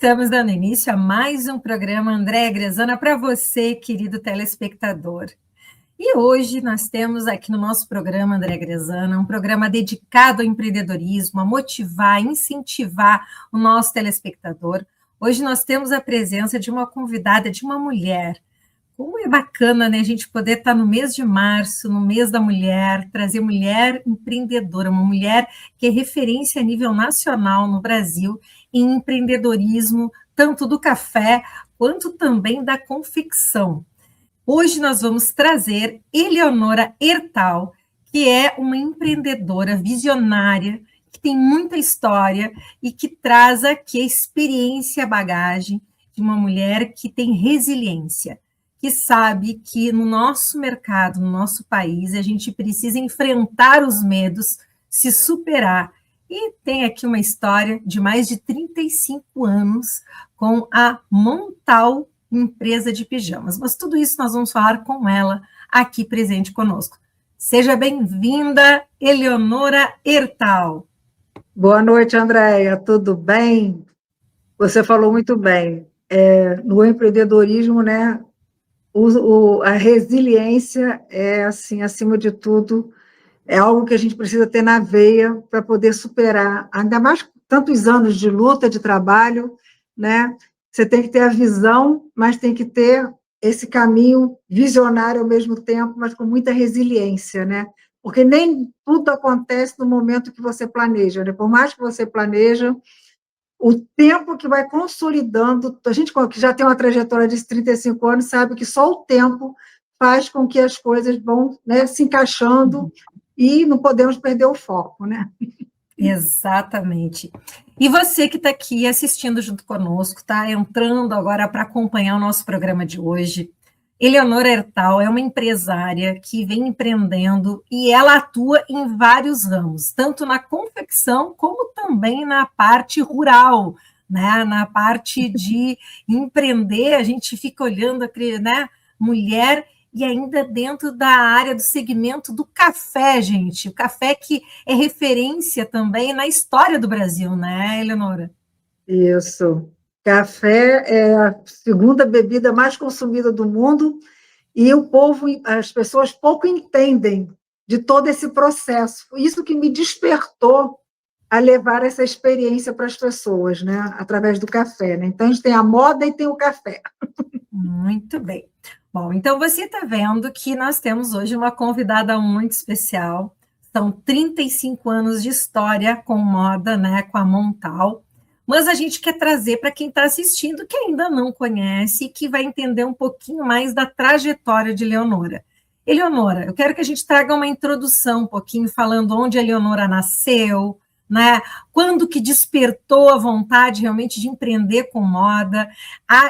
Estamos dando início a mais um programa Andréa Grezana para você, querido telespectador. E hoje nós temos aqui no nosso programa Andréa Grezana um programa dedicado ao empreendedorismo, a motivar, incentivar o nosso telespectador. Hoje nós temos a presença de uma convidada, de uma mulher. Como é bacana, né, a gente poder estar no mês de março, no mês da mulher, trazer mulher empreendedora, uma mulher que é referência a nível nacional no Brasil em empreendedorismo, tanto do café quanto também da confecção. Hoje nós vamos trazer Eleonora Ertal, que é uma empreendedora visionária, que tem muita história e que traz aqui a experiência, a bagagem de uma mulher que tem resiliência, que sabe que no nosso mercado, no nosso país, a gente precisa enfrentar os medos, se superar. E tem aqui uma história de mais de 35 anos com a Montal Empresa de Pijamas. Mas tudo isso nós vamos falar com ela aqui presente conosco. Seja bem-vinda, Eleonora Ertal. Boa noite, Andréia. Tudo bem? Você falou muito bem. No empreendedorismo, né? A resiliência é, assim, acima de tudo, é algo que a gente precisa ter na veia para poder superar, ainda mais tantos anos de luta, de trabalho, né? Você tem que ter a visão, mas tem que ter esse caminho visionário ao mesmo tempo, mas com muita resiliência, né? Porque nem tudo acontece no momento que você planeja, né? Por mais que você planeja, o tempo que vai consolidando, a gente que já tem uma trajetória de 35 anos sabe que só o tempo faz com que as coisas vão, né, se encaixando e não podemos perder o foco, né? Exatamente. E você que está aqui assistindo junto conosco, está entrando agora para acompanhar o nosso programa de hoje. Eleonora Ertal é uma empresária que vem empreendendo e ela atua em vários ramos, tanto na confecção como também na parte rural, né? Na parte de empreender, a gente fica olhando, né? Mulher e ainda dentro da área do segmento do café, gente. O café que é referência também na história do Brasil, né, Eleonora? Isso. Café é a segunda bebida mais consumida do mundo e o povo, as pessoas pouco entendem de todo esse processo. Isso que me despertou a levar essa experiência para as pessoas, né, através do café, né? Então, a gente tem a moda e tem o café. Muito bem. Bom, então você está vendo que nós temos hoje uma convidada muito especial. São 35 anos de história com moda, né, com a Montal. Mas a gente quer trazer para quem está assistindo, que ainda não conhece, e que vai entender um pouquinho mais da trajetória de Eleonora. Eleonora, eu quero que a gente traga uma introdução um pouquinho, falando onde a Eleonora nasceu, né? Quando que despertou a vontade realmente de empreender com moda.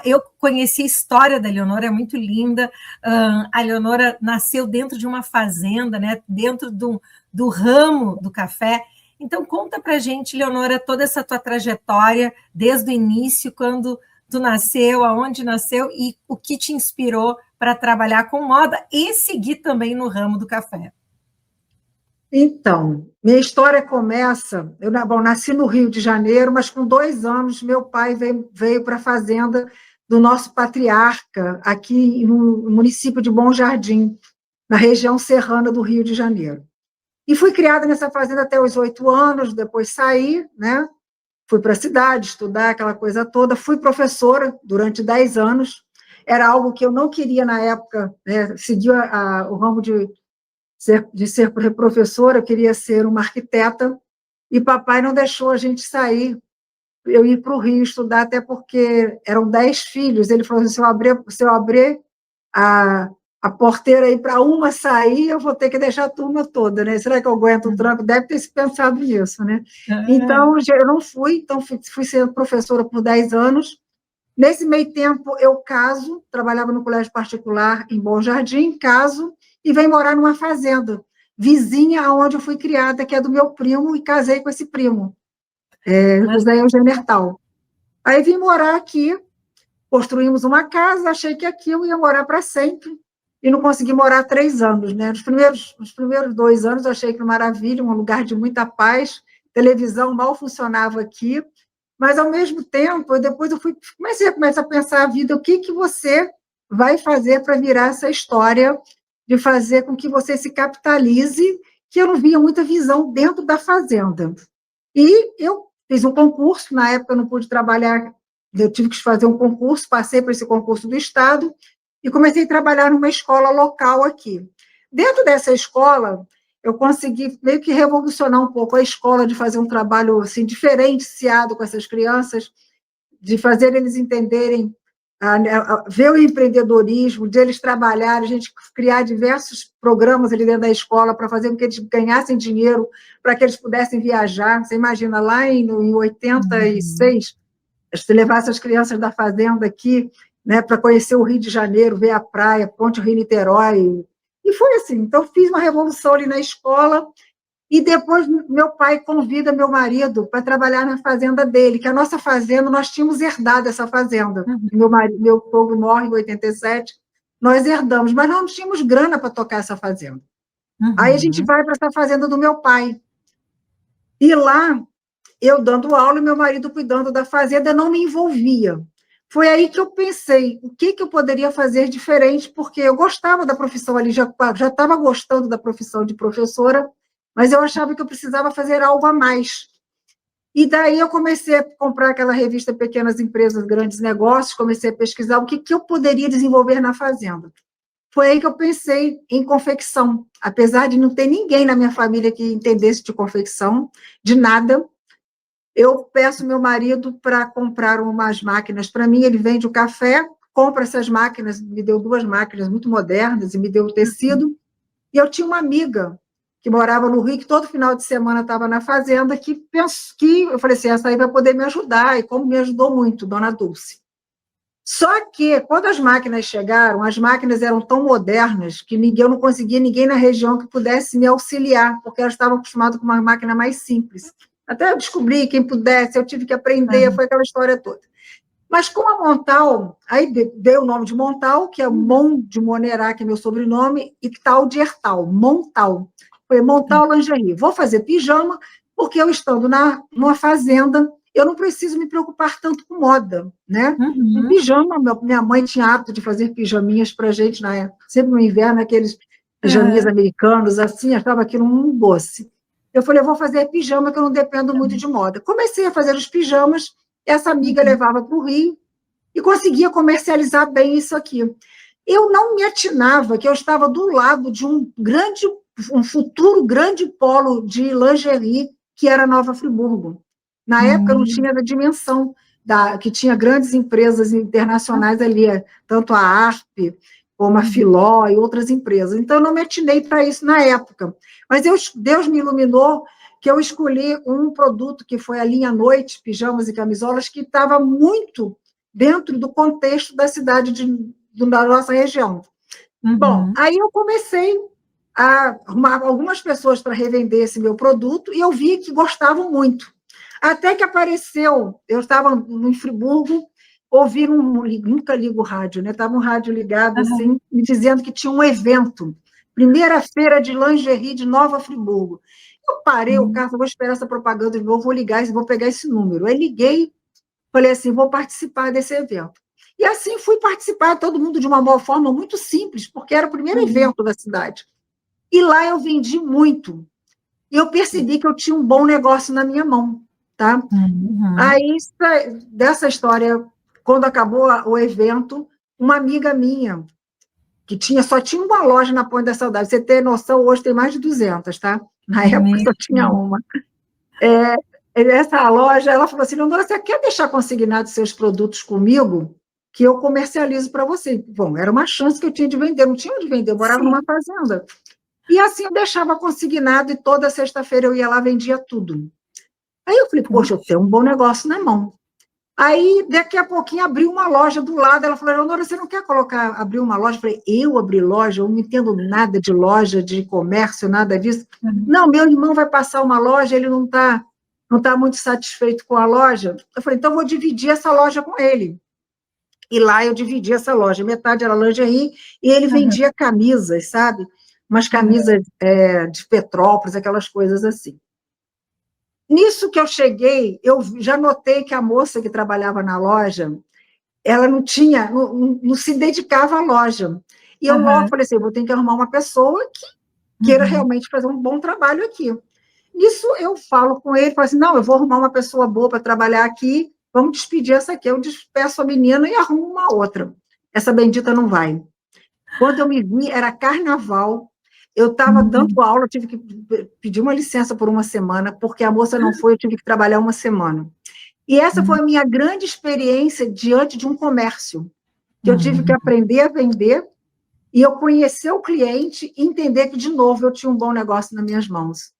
Eu conheci a história da Eleonora, é muito linda. A Eleonora nasceu dentro de uma fazenda, né? Dentro do ramo do café. Então, conta para a gente, Eleonora, toda essa tua trajetória, desde o início, quando tu nasceu, aonde nasceu e o que te inspirou para trabalhar com moda e seguir também no ramo do café. Então, minha história começa... Eu nasci no Rio de Janeiro, mas com 2 anos meu pai veio para a fazenda do nosso patriarca, aqui no município de Bom Jardim, na região serrana do Rio de Janeiro. E fui criada nessa fazenda até os 8 anos, depois saí, né? Fui para a cidade estudar, aquela coisa toda. Fui professora durante 10 anos. Era algo que eu não queria na época, né? Seguir o ramo de ser professora, eu queria ser uma arquiteta, e papai não deixou a gente sair, eu ir para o Rio estudar, até porque eram 10 filhos. Ele falou assim: se eu abrir a porteira aí para uma sair, eu vou ter que deixar a turma toda, né? Será que eu aguento o tranco? Deve ter se pensado nisso, né? Então, eu não fui, então fui ser professora por 10 anos. Nesse meio tempo, eu caso, trabalhava no colégio particular em Bom Jardim, caso, e venho morar numa fazenda, vizinha aonde eu fui criada, que é do meu primo, e casei com esse primo, José Eugênio Ertal. Aí vim morar aqui, construímos uma casa, achei que aqui eu ia morar para sempre, e não consegui morar 3 anos, né? Nos primeiros 2 anos, eu achei que maravilha, um lugar de muita paz, televisão mal funcionava aqui, Mas, ao mesmo tempo, depois eu comecei a pensar a vida, o que você vai fazer para virar essa história de fazer com que você se capitalize, que eu não via muita visão dentro da fazenda. E eu fiz um concurso, na época eu não pude trabalhar, eu tive que fazer um concurso, passei por esse concurso do Estado e comecei a trabalhar numa escola local aqui. Dentro dessa escola, eu consegui meio que revolucionar um pouco a escola, de fazer um trabalho assim, diferenciado com essas crianças, de fazer eles entenderem, ver o empreendedorismo, de eles trabalharem, a gente criar diversos programas ali dentro da escola para fazer com que eles ganhassem dinheiro, para que eles pudessem viajar. Você imagina, lá em 86, se levasse as crianças da fazenda aqui, né, para conhecer o Rio de Janeiro, ver a praia, Ponte Rio-Niterói, e foi assim. Então, fiz uma revolução ali na escola, e depois meu pai convida meu marido para trabalhar na fazenda dele, que a nossa fazenda, nós tínhamos herdado essa fazenda. Meu sogro morre em 87, nós herdamos, mas não tínhamos grana para tocar essa fazenda. Aí a gente vai para essa fazenda do meu pai. E lá, eu dando aula e meu marido cuidando da fazenda, eu não me envolvia. Foi aí que eu pensei, o que eu poderia fazer diferente, porque eu gostava da profissão ali, já estava gostando da profissão de professora, mas eu achava que eu precisava fazer algo a mais. E daí eu comecei a comprar aquela revista Pequenas Empresas, Grandes Negócios, comecei a pesquisar o que eu poderia desenvolver na fazenda. Foi aí que eu pensei em confecção, apesar de não ter ninguém na minha família que entendesse de confecção, de nada. Eu peço meu marido para comprar umas máquinas para mim, ele vende o café, compra essas máquinas, me deu 2 máquinas muito modernas e me deu o tecido. E eu tinha uma amiga que morava no Rio, que todo final de semana estava na fazenda, que eu falei assim, essa aí vai poder me ajudar, e como me ajudou muito, Dona Dulce. Só que, quando as máquinas chegaram, as máquinas eram tão modernas que eu não conseguia ninguém na região que pudesse me auxiliar, porque elas estavam acostumadas com uma máquina mais simples. Até eu descobri quem pudesse, eu tive que aprender, foi aquela história toda. Mas com a Montal, aí deu o nome de Montal, que é Mon de Monerá, que é meu sobrenome, e tal de Hertal, Montal. Foi Montal Lingerie. Vou fazer pijama, porque eu estando numa fazenda, eu não preciso me preocupar tanto com moda, né? Um pijama, minha mãe tinha hábito de fazer pijaminhas para a gente, sempre no inverno, aqueles pijaminhas americanos, assim, achava aquilo um doce. Eu falei, eu vou fazer pijama, que eu não dependo muito de moda. Comecei a fazer os pijamas, essa amiga levava para o Rio e conseguia comercializar bem isso aqui. Eu não me atinava que eu estava do lado de um futuro grande polo de lingerie, que era Nova Friburgo. Na época, não tinha a dimensão que tinha grandes empresas internacionais ali, tanto a ARP, como a Filó e outras empresas. Então, eu não me atinei para isso na época. Mas Deus me iluminou, que eu escolhi um produto que foi a linha Noite, pijamas e camisolas, que estava muito dentro do contexto da cidade da nossa região. Bom, aí eu comecei a arrumar algumas pessoas para revender esse meu produto e eu vi que gostavam muito. Até que apareceu, eu estava em Friburgo, ouvi nunca ligo o rádio, né? Estava um rádio ligado, assim, me dizendo que tinha um evento, primeira feira de lingerie de Nova Friburgo. Eu parei o carro, vou esperar essa propaganda de novo, vou ligar, vou pegar esse número. Aí liguei, falei assim, vou participar desse evento. E assim fui participar, todo mundo de uma forma muito simples, porque era o primeiro evento da cidade. E lá eu vendi muito. E eu percebi que eu tinha um bom negócio na minha mão, tá? Aí, dessa história, quando acabou o evento, uma amiga minha, que só tinha uma loja na Ponte da Saudade, você tem noção, hoje tem mais de 200, tá? Na época só tinha uma. Essa loja, ela falou assim, Leonora, você quer deixar consignado seus produtos comigo, que eu comercializo para você? Bom, era uma chance que eu tinha de vender, não tinha onde vender, eu morava numa fazenda. E assim eu deixava consignado e toda sexta-feira eu ia lá, vendia tudo. Aí eu falei, poxa, eu tenho um bom negócio na mão. Aí, daqui a pouquinho, abriu uma loja do lado. Ela falou, Leonora, você não quer abrir uma loja? Eu falei, eu abrir loja? Eu não entendo nada de loja, de comércio, nada disso. Não, meu irmão vai passar uma loja, ele não está muito satisfeito com a loja. Eu falei, então eu vou dividir essa loja com ele. E lá eu dividi essa loja. Metade era lingerie e ele vendia camisas, sabe? Umas camisas de Petrópolis, aquelas coisas assim. nisso que eu cheguei, eu já notei que a moça que trabalhava na loja, ela não se dedicava à loja. E eu logo falei assim, vou ter que arrumar uma pessoa que queira realmente fazer um bom trabalho aqui. Nisso eu falo com ele, falo assim, não, eu vou arrumar uma pessoa boa para trabalhar aqui, vamos despedir essa aqui. Eu despeço a menina e arrumo uma outra. Essa bendita não vai. Quando eu me vi, era carnaval, eu estava dando aula, eu tive que pedir uma licença por uma semana, porque a moça não foi, eu tive que trabalhar uma semana. E essa foi a minha grande experiência diante de um comércio, que eu tive que aprender a vender, e eu conhecer o cliente e entender que, de novo, eu tinha um bom negócio nas minhas mãos.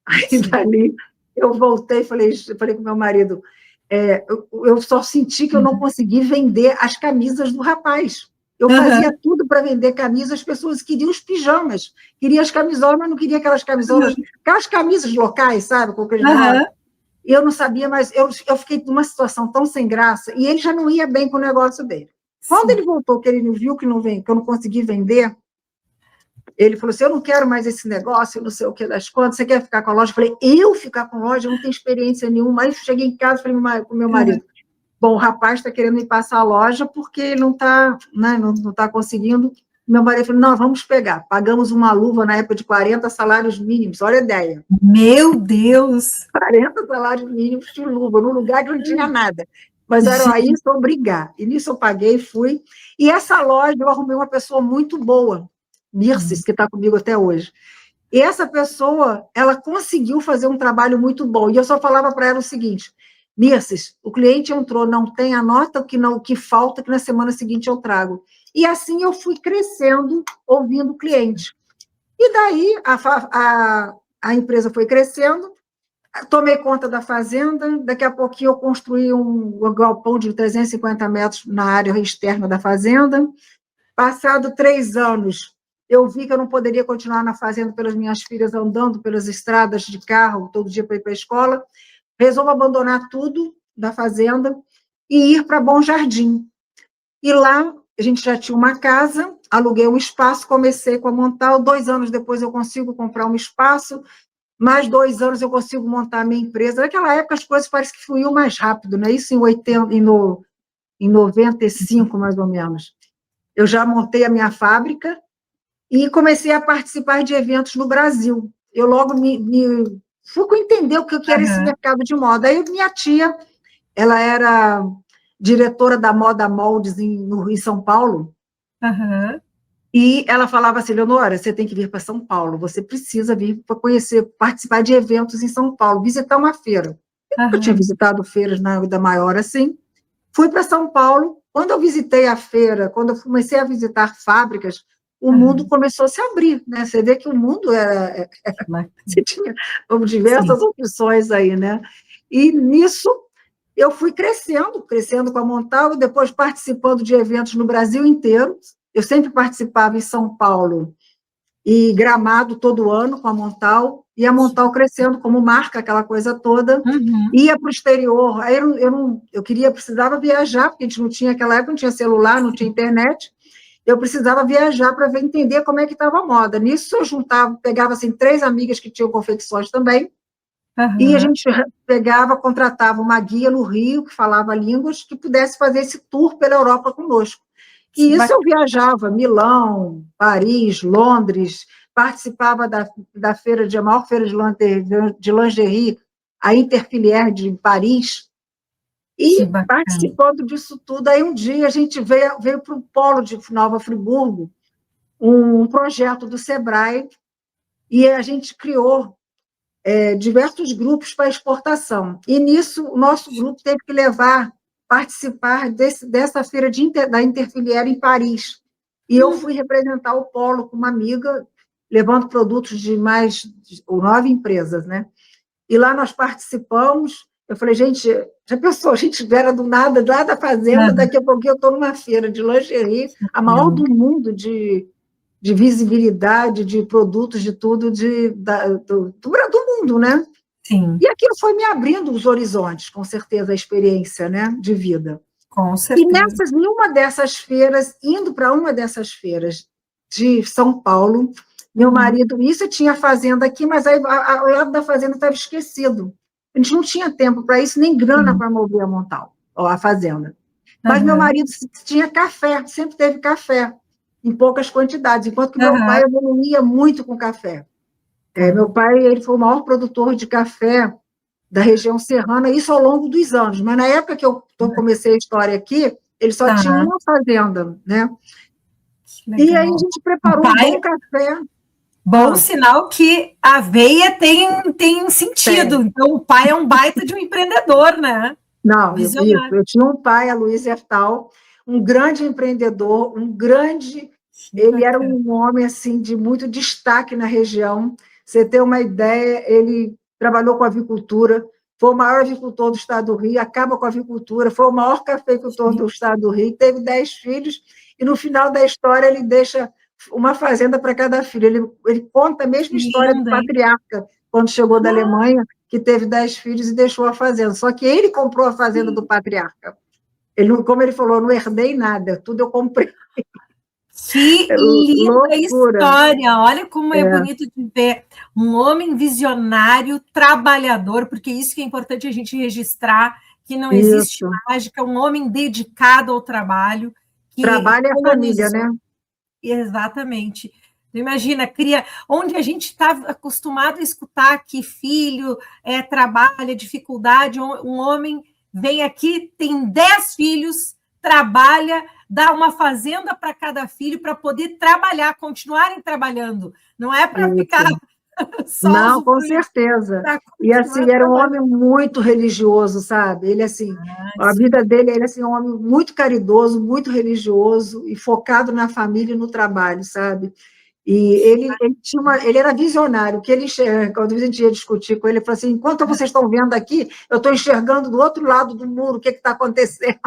Aí, dali, eu voltei e falei com meu marido, eu só senti que eu não consegui vender as camisas do rapaz. Eu fazia tudo para vender camisas, as pessoas queriam os pijamas, queriam as camisolas, mas não queriam aquelas camisolas, aquelas camisas locais, sabe, com aqueles negócios. Eu não sabia, mas eu fiquei numa situação tão sem graça, e ele já não ia bem com o negócio dele. Quando ele voltou, que ele não viu que eu não consegui vender, ele falou assim, eu não quero mais esse negócio, não sei o que das contas, você quer ficar com a loja? Eu falei, eu ficar com a loja? Eu não tenho experiência nenhuma. Aí cheguei em casa e falei com o meu marido, bom, o rapaz está querendo me passar a loja porque ele não está, né, não tá conseguindo. Meu marido falou, não, vamos pegar. Pagamos uma luva na época de 40 salários mínimos, olha a ideia. Meu Deus! 40 salários mínimos de luva, num lugar que não tinha nada. Mas era aí, só brigar. E nisso eu paguei, fui. E essa loja, eu arrumei uma pessoa muito boa, Mirces, que está comigo até hoje. E essa pessoa, ela conseguiu fazer um trabalho muito bom. E eu só falava para ela o seguinte, Mirces, o cliente entrou, não tem, anota o que falta, que na semana seguinte eu trago. E assim eu fui crescendo, ouvindo o cliente. E daí a empresa foi crescendo, tomei conta da fazenda, daqui a pouquinho eu construí um galpão de 350 metros na área externa da fazenda. Passado 3 anos, eu vi que eu não poderia continuar na fazenda pelas minhas filhas andando pelas estradas de carro todo dia para ir para a escola. Resolvo abandonar tudo da fazenda e ir para Bom Jardim. E lá a gente já tinha uma casa, aluguei um espaço, comecei com a montar. 2 anos depois eu consigo comprar um espaço, mais 2 anos eu consigo montar a minha empresa. Naquela época as coisas parecem que fluíam mais rápido, né? Isso em 95, mais ou menos. Eu já montei a minha fábrica e comecei a participar de eventos no Brasil. Eu logo fui entender o que era esse mercado de moda. Aí minha tia, ela era diretora da Moda Moldes em São Paulo, e ela falava assim, Leonora, você tem que vir para São Paulo, você precisa vir para conhecer, participar de eventos em São Paulo, visitar uma feira. Eu tinha visitado feiras na vida maior assim, fui para São Paulo. Quando eu visitei a feira, quando eu comecei a visitar fábricas, o mundo começou a se abrir, né? Você vê que o mundo você tinha diversas opções aí, né? E nisso eu fui crescendo com a Montal, e depois participando de eventos no Brasil inteiro. Eu sempre participava em São Paulo e Gramado todo ano com a Montal, e a Montal crescendo como marca, aquela coisa toda, ia para o exterior. Aí eu precisava viajar, porque a gente não tinha, naquela época, não tinha celular, não tinha internet, eu precisava viajar para entender como é que estava a moda. Nisso eu pegava assim, 3 amigas que tinham confecções também, e a gente contratava uma guia no Rio, que falava línguas, que pudesse fazer esse tour pela Europa conosco. E isso eu viajava, Milão, Paris, Londres, participava da feira a maior feira de lingerie, a Interfilière de Paris, e participando disso tudo. Aí um dia a gente veio para o polo de Nova Friburgo, um projeto do Sebrae, e a gente criou diversos grupos para exportação. E nisso o nosso grupo teve que participar dessa feira da Interfilière em Paris. E eu fui representar o polo com uma amiga, levando produtos de 9 empresas, né? E lá nós participamos. Eu falei, gente, já pensou, a gente era do nada, lá da fazenda, daqui a pouquinho eu estou numa feira de lingerie, a maior do mundo de visibilidade, de produtos, de tudo, do mundo, né? Sim. E aquilo foi me abrindo os horizontes, com certeza, a experiência, né, de vida. Com certeza. E numa dessas feiras, indo para uma dessas feiras de São Paulo, meu marido, isso tinha fazenda aqui, mas aí ao lado da fazenda estava esquecido. A gente não tinha tempo para isso, nem grana para mover a Montal, ou a fazenda. Mas meu marido tinha café, sempre teve café, em poucas quantidades, enquanto que meu pai evoluía muito com café. Meu pai ele foi o maior produtor de café da região serrana, isso ao longo dos anos. Mas na época que eu comecei a história aqui, ele só tinha uma fazenda, né? E aí a gente preparou um bom café. Bom sinal que a veia tem sentido. Então, o pai é um baita de um empreendedor, né? Não, isso. Eu tinha um pai, a Luiz Hertal, um grande empreendedor, ele era um homem assim de muito destaque na região. Você ter uma ideia, ele trabalhou com avicultura, foi o maior avicultor do estado do Rio, acaba com a avicultura, foi o maior cafeicultor do estado do Rio, teve 10 filhos, e no final da história ele deixa uma fazenda para cada filho. Ele conta a mesma história do patriarca, quando chegou da Alemanha, que teve 10 filhos e deixou a fazenda. Só que ele comprou a fazenda do patriarca. Como ele falou, não herdei nada, tudo eu comprei. Que linda história! Olha como é bonito de ver um homem visionário, trabalhador, porque isso que é importante a gente registrar, que não existe mágica, um homem dedicado ao trabalho. Trabalho é a família, né? Exatamente. Imagina, onde a gente está acostumado a escutar que filho trabalha, dificuldade, um homem vem aqui, tem 10 filhos, trabalha, dá uma fazenda para cada filho para poder trabalhar, continuarem trabalhando. Não é para ficar só... Não, com certeza. E assim, era um homem muito religioso, sabe? Ele, assim, a vida dele, ele assim, um homem muito caridoso, muito religioso e focado na família e no trabalho, sabe? E ele era visionário, que ele enxerga, quando a gente ia discutir com ele, ele falou assim, enquanto vocês estão vendo aqui, eu estou enxergando do outro lado do muro o que está acontecendo.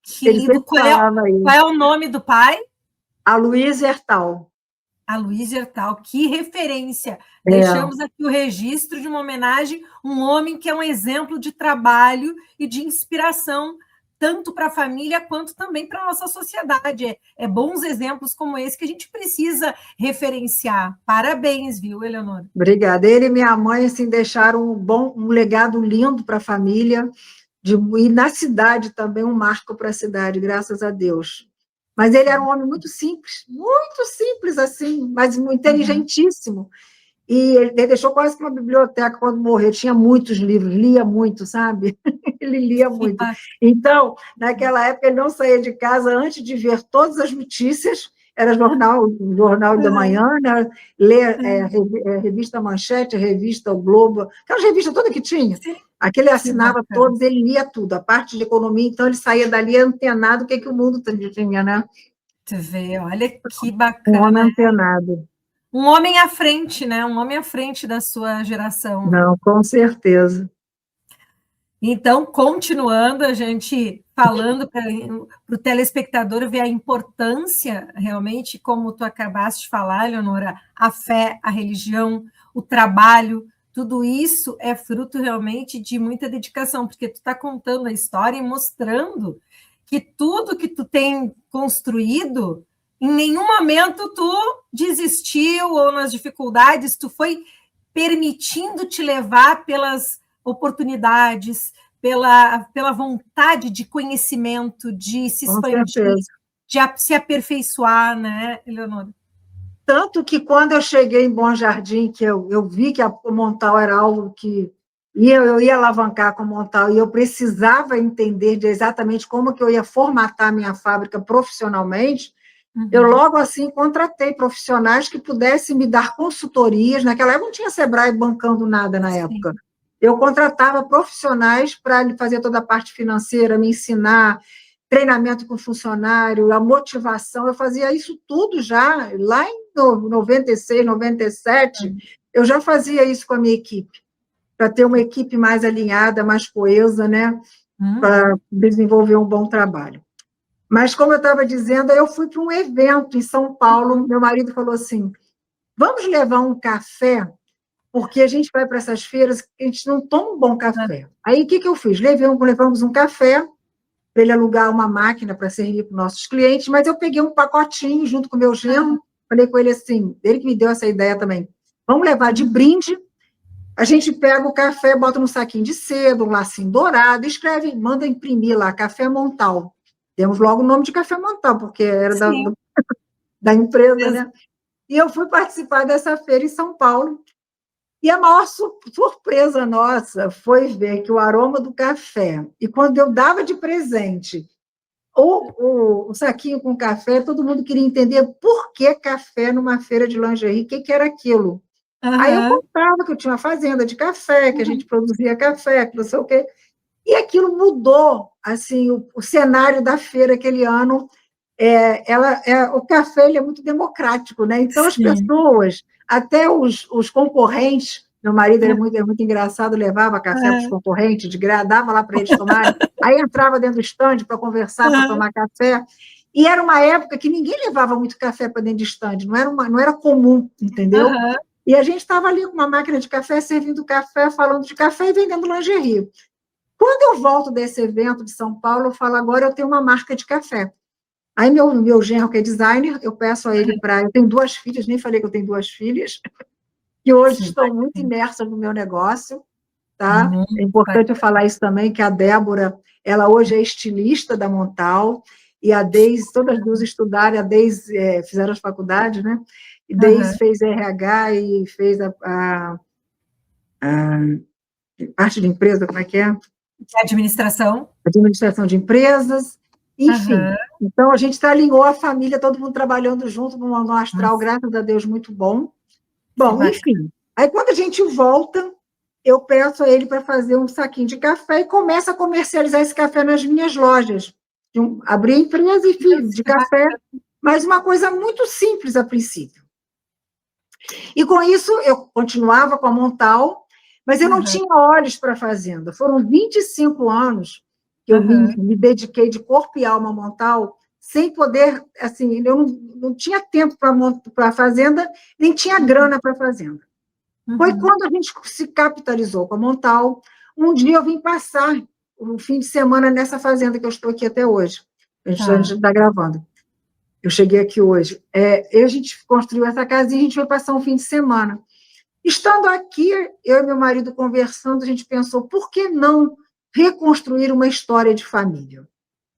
Que lindo. Qual é o nome do pai? Aloysio Hertal. Aloysio Hertal, que referência. Deixamos aqui o registro de uma homenagem, um homem que é um exemplo de trabalho e de inspiração, tanto para a família quanto também para a nossa sociedade. É bons exemplos como esse que a gente precisa referenciar. Parabéns, viu, Eleonora? Obrigada. Ele e minha mãe assim, deixaram um legado lindo para a família, e na cidade também um marco para a cidade, graças a Deus. Mas ele era um homem muito simples assim, mas inteligentíssimo. E ele deixou quase que uma biblioteca quando morreu, tinha muitos livros, lia muito, sabe? Ele lia muito. Então, naquela época, ele não saía de casa antes de ver todas as notícias, era jornal da manhã, né? Ler revista Manchete, revista O Globo, aquelas revistas todas que tinha. Aquele assinava todos, ele lia tudo, a parte de economia, então ele saía dali antenado o que o mundo tinha, né? Tu vê, olha que bacana. Um homem antenado. Um homem à frente, né? Um homem à frente da sua geração. Não, com certeza. Então, continuando, a gente falando para o telespectador ver a importância, realmente, como tu acabaste de falar, Eleonora, a fé, a religião, o trabalho, tudo isso é fruto realmente de muita dedicação, porque tu está contando a história e mostrando que tudo que tu tem construído, em nenhum momento tu desistiu ou nas dificuldades, tu foi permitindo te levar pelas oportunidades, pela vontade de conhecimento, de se expandir, de se aperfeiçoar, né, Eleonora? Tanto que quando eu cheguei em Bom Jardim, que eu vi que o Montal era algo que eu ia alavancar com o Montal, e eu precisava entender de exatamente como que eu ia formatar a minha fábrica profissionalmente, eu logo assim contratei profissionais que pudessem me dar consultorias. Naquela época não tinha Sebrae bancando nada na época. Eu contratava profissionais para fazer toda a parte financeira, me ensinar, treinamento com funcionário, a motivação. Eu fazia isso tudo já, lá em 96, 97, eu já fazia isso com a minha equipe, para ter uma equipe mais alinhada, mais coesa, né? Para desenvolver um bom trabalho. Mas, como eu estava dizendo, eu fui para um evento em São Paulo, meu marido falou assim, vamos levar um café, porque a gente vai para essas feiras e a gente não toma um bom café. Aí, o que eu fiz? Levamos um café, para ele alugar uma máquina para servir para os nossos clientes, mas eu peguei um pacotinho junto com o meu genro, falei com ele assim, ele que me deu essa ideia também, vamos levar de brinde A gente pega o café, bota num saquinho de seda, um lacinho dourado, escreve, manda imprimir lá, Café Montal. Temos logo o nome de Café Montal, porque era da empresa, né? E eu fui participar dessa feira em São Paulo, e a maior surpresa nossa foi ver que o aroma do café, e quando eu dava de presente o saquinho com café, todo mundo queria entender por que café numa feira de lingerie, o que era aquilo. Aí eu Aham. contava que eu tinha uma fazenda de café, que a gente produzia café, que não sei o quê, e aquilo mudou assim, o cenário da feira aquele ano. O café ele é muito democrático, né? Então as Sim. pessoas, até os concorrentes, meu marido era muito engraçado, levava café para os Aham. concorrentes, dava lá para eles tomarem, aí entrava dentro do estande para conversar, para Aham. tomar café, e era uma época que ninguém levava muito café para dentro de estande, não era comum, entendeu? Aham. E a gente estava ali com uma máquina de café, servindo café, falando de café e vendendo lingerie. Quando eu volto desse evento de São Paulo, eu falo, agora eu tenho uma marca de café. Aí meu genro, que é designer, eu peço a ele para... Eu tenho 2 filhas, nem falei que eu tenho 2 filhas, que hoje Que estão muito bacana. imersas no meu negócio, tá? É Muito importante eu bacana. falar isso também, que a Débora, ela hoje é estilista da Montal, e a Deise, todas as duas estudaram, a Deise fizeram as faculdades, né? E Aham. Deise fez RH e fez a parte de empresa, como é que é? Administração? Administração de empresas, enfim. Aham. Então, a gente alinhou a família, todo mundo trabalhando junto num astral, Nossa, graças a Deus, muito bom. que Bom, bacana. enfim. Aí, quando a gente volta, eu peço a ele para fazer um saquinho de café e começo a comercializar esse café nas minhas lojas. Abri a empresa, enfim, Nossa, de que café, bacana. mas uma coisa muito simples a princípio. E com isso, eu continuava com a Montal, mas eu não Aham. tinha olhos para a fazenda. Foram 25 anos que eu Aham. me dediquei de corpo e alma a Montal, sem poder, assim, eu não tinha tempo para a fazenda, nem tinha grana para a fazenda. Foi Uhum. quando a gente se capitalizou com a Montal. Um dia eu vim passar um fim de semana nessa fazenda que eu estou aqui até hoje. A gente Tá. está gravando. Eu cheguei aqui hoje. A gente construiu essa casa e a gente foi passar um fim de semana. Estando aqui, eu e meu marido conversando, a gente pensou, por que não reconstruir uma história de família?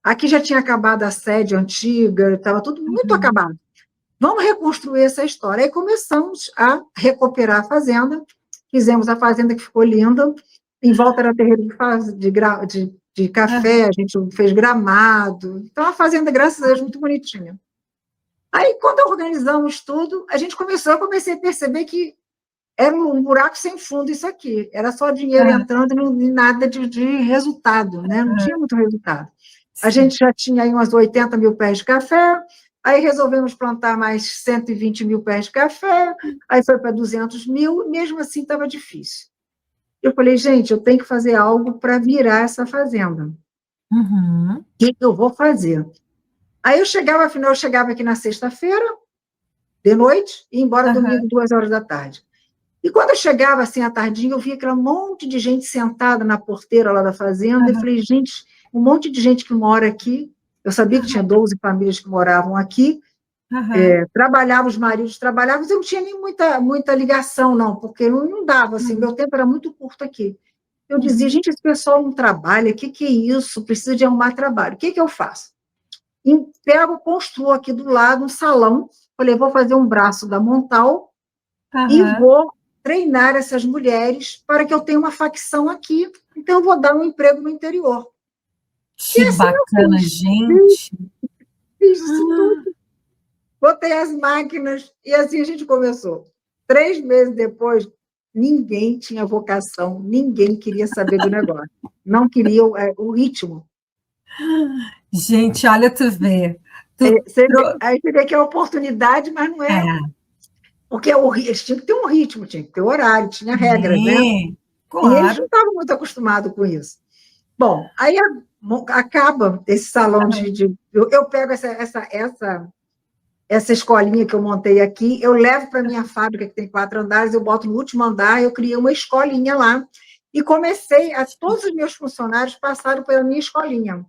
Aqui já tinha acabado a sede antiga, estava tudo muito Uhum. acabado. Vamos reconstruir essa história. Aí começamos a recuperar a fazenda, fizemos a fazenda que ficou linda, em volta era terreiro de café, Aham. a gente fez gramado. Então, a fazenda, graças a Deus, muito bonitinha. Aí, quando organizamos tudo, eu comecei a perceber que era um buraco sem fundo isso aqui. Era só dinheiro Aham. entrando e nada de resultado, né? Não Aham. tinha muito resultado. A Sim. gente já tinha aí umas 80 mil pés de café, aí resolvemos plantar mais 120 mil pés de café, aí foi para 200 mil, e mesmo assim estava difícil. Eu falei, gente, eu tenho que fazer algo para virar essa fazenda. O Uhum. que eu vou fazer? Aí afinal, eu chegava aqui na sexta-feira, de noite, e ia embora Aham. domingo, 2 horas da tarde. E quando eu chegava assim à tardinha, eu via aquele monte de gente sentada na porteira lá da fazenda, e Aham. falei, gente, um monte de gente que mora aqui. Eu sabia que tinha 12 famílias que moravam aqui, Aham. trabalhavam, os maridos trabalhavam, mas eu não tinha nem muita ligação, não, porque não dava, assim, Uhum. meu tempo era muito curto aqui. Eu dizia, Uhum. gente, esse pessoal não trabalha, o que é isso? Precisa de arrumar trabalho. O que eu faço? Construo aqui do lado um salão, falei, vou fazer um braço da Montal, e Aham. vou treinar essas mulheres para que eu tenha uma facção aqui, então eu vou dar um emprego no interior. E Que assim eu bacana, fiz, gente. fiz isso tudo, Ah, botei as máquinas, e assim a gente começou. 3 meses depois, ninguém tinha vocação, ninguém queria saber do negócio, não queria o ritmo. gente, olha, tu vê. Tu Aí você vê que é oportunidade, mas não é, é, porque eles tinham que ter um ritmo, tinha que ter horário, tinha regras, né? sim, E eles não claro. estavam muito acostumados com isso. Bom, aí acaba esse salão eu pego essa escolinha que eu montei aqui, eu levo para a minha fábrica, que tem 4 andares, eu boto no último andar, eu criei uma escolinha lá, e todos os meus funcionários passaram pela minha escolinha.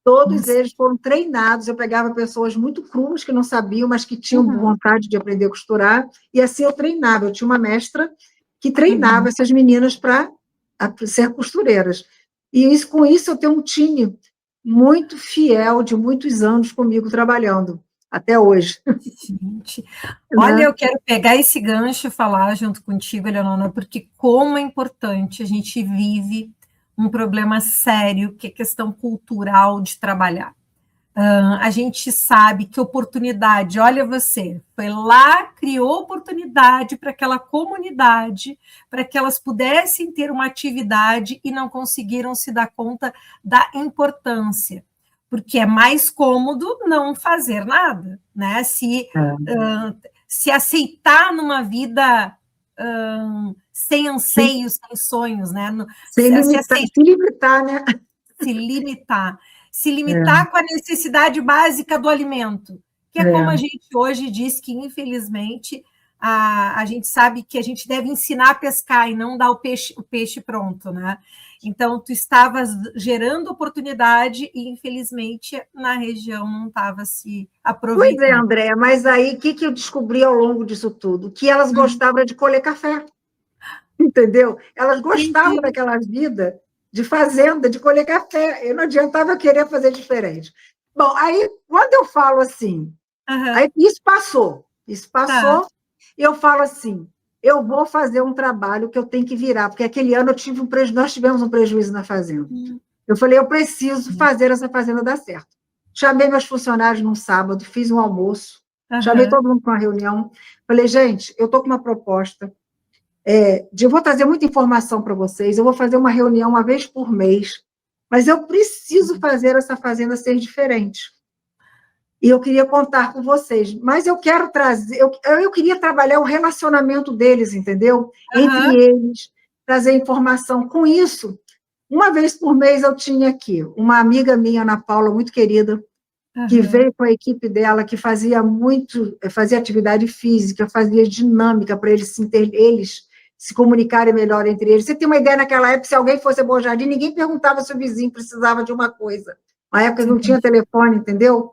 Todos Nossa, eles foram treinados, eu pegava pessoas muito cruas, que não sabiam, mas que tinham uhum, vontade de aprender a costurar, e assim eu treinava. Eu tinha uma mestra que treinava essas meninas para ser costureiras. E isso, com isso eu tenho um time muito fiel, de muitos anos comigo trabalhando, até hoje. Gente, olha, Né? eu quero pegar esse gancho e falar junto contigo, Eleonora, porque como é importante a gente vive um problema sério, que é questão cultural de trabalhar. A gente sabe que oportunidade, olha você, foi lá, criou oportunidade para aquela comunidade, para que elas pudessem ter uma atividade e não conseguiram se dar conta da importância, porque é mais cômodo não fazer nada, né? Se aceitar numa vida sem anseios, sem sonhos, né? Se limitar, né? Se limitar. Se É, limitar com a necessidade básica do alimento, que é como a é. gente hoje diz que, infelizmente, a gente sabe que a gente deve ensinar a pescar e não dar o peixe pronto, né? Então, tu estavas gerando oportunidade e, infelizmente, na região não estava se Pois é, aproveitando. Andréa, mas aí o que eu descobri ao longo disso tudo? Que elas gostavam de colher café, entendeu? Elas gostavam Entendi. daquela vida de fazenda, de colher café. Eu não adiantava eu querer fazer diferente. Bom, aí, quando eu falo assim, Aham, aí isso tá. passou, e eu falo assim, eu vou fazer um trabalho que eu tenho que virar, porque aquele ano nós tivemos um prejuízo na fazenda. Hum, Eu falei, eu preciso fazer essa fazenda dar certo. Chamei meus funcionários num sábado, fiz um almoço, chamei aham, todo mundo para uma reunião. Falei, gente, eu estou com uma proposta. Eu vou trazer muita informação para vocês, eu vou fazer uma reunião uma vez por mês, mas eu preciso fazer essa fazenda ser diferente. E eu queria contar com vocês. Mas eu quero trazer, eu queria trabalhar o relacionamento deles, entendeu? Entre aham, eles, trazer informação. Com isso, uma vez por mês eu tinha aqui uma amiga minha, Ana Paula, muito querida, que aham. veio com a equipe dela, que fazia atividade física, fazia dinâmica para eles se comunicarem melhor entre eles. Você tem uma ideia, naquela época, se alguém fosse a Bom Jardim, ninguém perguntava se o vizinho precisava de uma coisa. Na época não tinha Entendi. telefone, entendeu?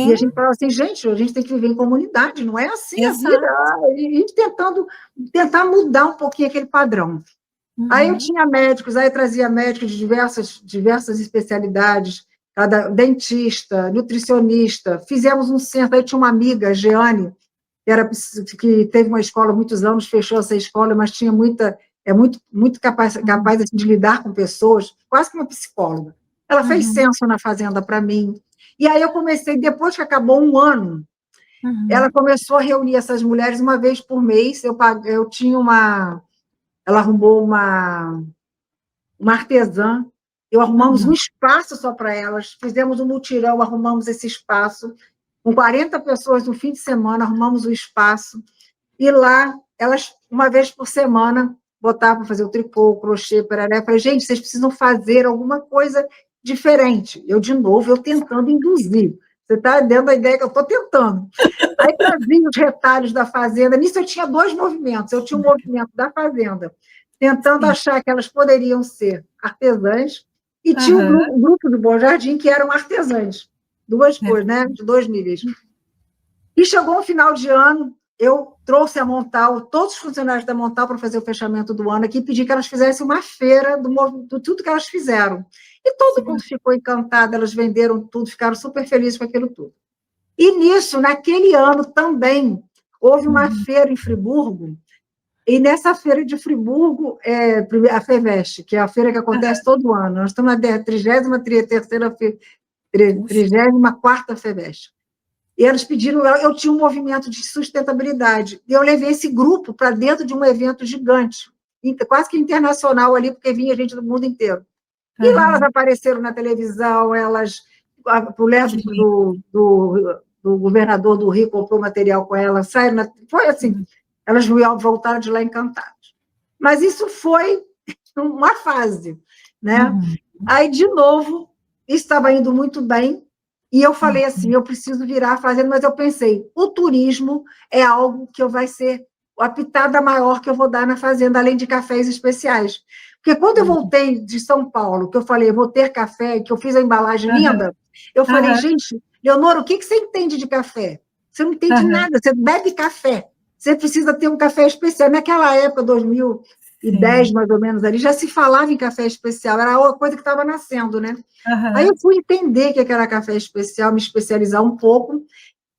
E a Sim, gente falava assim, gente, a gente tem que viver em comunidade, não é assim a vida. exato. E a gente tentar mudar um pouquinho aquele padrão. Aí eu Uhum, tinha médicos, aí eu trazia médicos de diversas especialidades, cada dentista, nutricionista. Fizemos um centro, aí tinha uma amiga, Jeane, que teve uma escola há muitos anos, fechou essa escola, mas tinha muito capaz assim, de lidar com pessoas, quase que uma psicóloga. Ela fez uhum, censo na fazenda para mim. E aí eu comecei, depois que acabou um ano, ela uhum, começou a reunir essas mulheres uma vez por mês. Eu tinha ela arrumou uma artesã, arrumamos um uhum, espaço só para elas, fizemos um mutirão, arrumamos esse espaço, com 40 pessoas no fim de semana, arrumamos o espaço, e lá, elas, uma vez por semana, botavam para fazer o tricô, o crochê, pararé. Eu falei, gente, vocês precisam fazer alguma coisa diferente. De novo, eu tentando induzir. Você está dentro da ideia que eu estou tentando. Aí trazia os retalhos da fazenda. Nisso eu tinha dois movimentos. Eu tinha um movimento da fazenda, tentando sim. achar que elas poderiam ser artesãs, e tinha Aham, um grupo do Bom Jardim que eram artesãs. Duas coisas, né? De dois níveis. E chegou um final de ano, eu trouxe a Montal, todos os funcionários da Montal para fazer o fechamento do ano aqui, e pedi que elas fizessem uma feira do tudo que elas fizeram. E todo mundo sim. ficou encantado, elas venderam tudo, ficaram super felizes com aquilo tudo. E nisso, naquele ano também, houve uma Uhum, feira em Friburgo, e nessa feira de Friburgo, a FEVEST, que é a feira que acontece aham. todo ano, nós estamos na 33ª, Puxa. 34ª FEVEST. E eles pediram, eu tinha um movimento de sustentabilidade, e eu levei esse grupo para dentro de um evento gigante, quase que internacional ali, porque vinha gente do mundo inteiro. E lá elas Aham. apareceram na televisão, a mulher Que lindo. do governador do Rio comprou material com elas, saíram, foi assim, elas voltaram de lá encantadas. Mas isso foi uma fase, né? Uhum, Aí, de novo, estava indo muito bem, e eu falei assim, eu preciso virar a fazenda, mas eu pensei, o turismo é algo que vai ser a pitada maior que eu vou dar na fazenda, além de cafés especiais. Porque quando eu uhum, voltei de São Paulo, que eu falei, eu vou ter café, que eu fiz a embalagem aham, linda, eu falei, aham, gente, Leonora, o que você entende de café? Você não entende aham. nada, você bebe café. você precisa ter um café especial. Naquela época, 2010, mais ou menos, ali, já se falava em café especial, era uma coisa que estava nascendo, né? Aí eu fui entender o que era café especial, me especializar um pouco,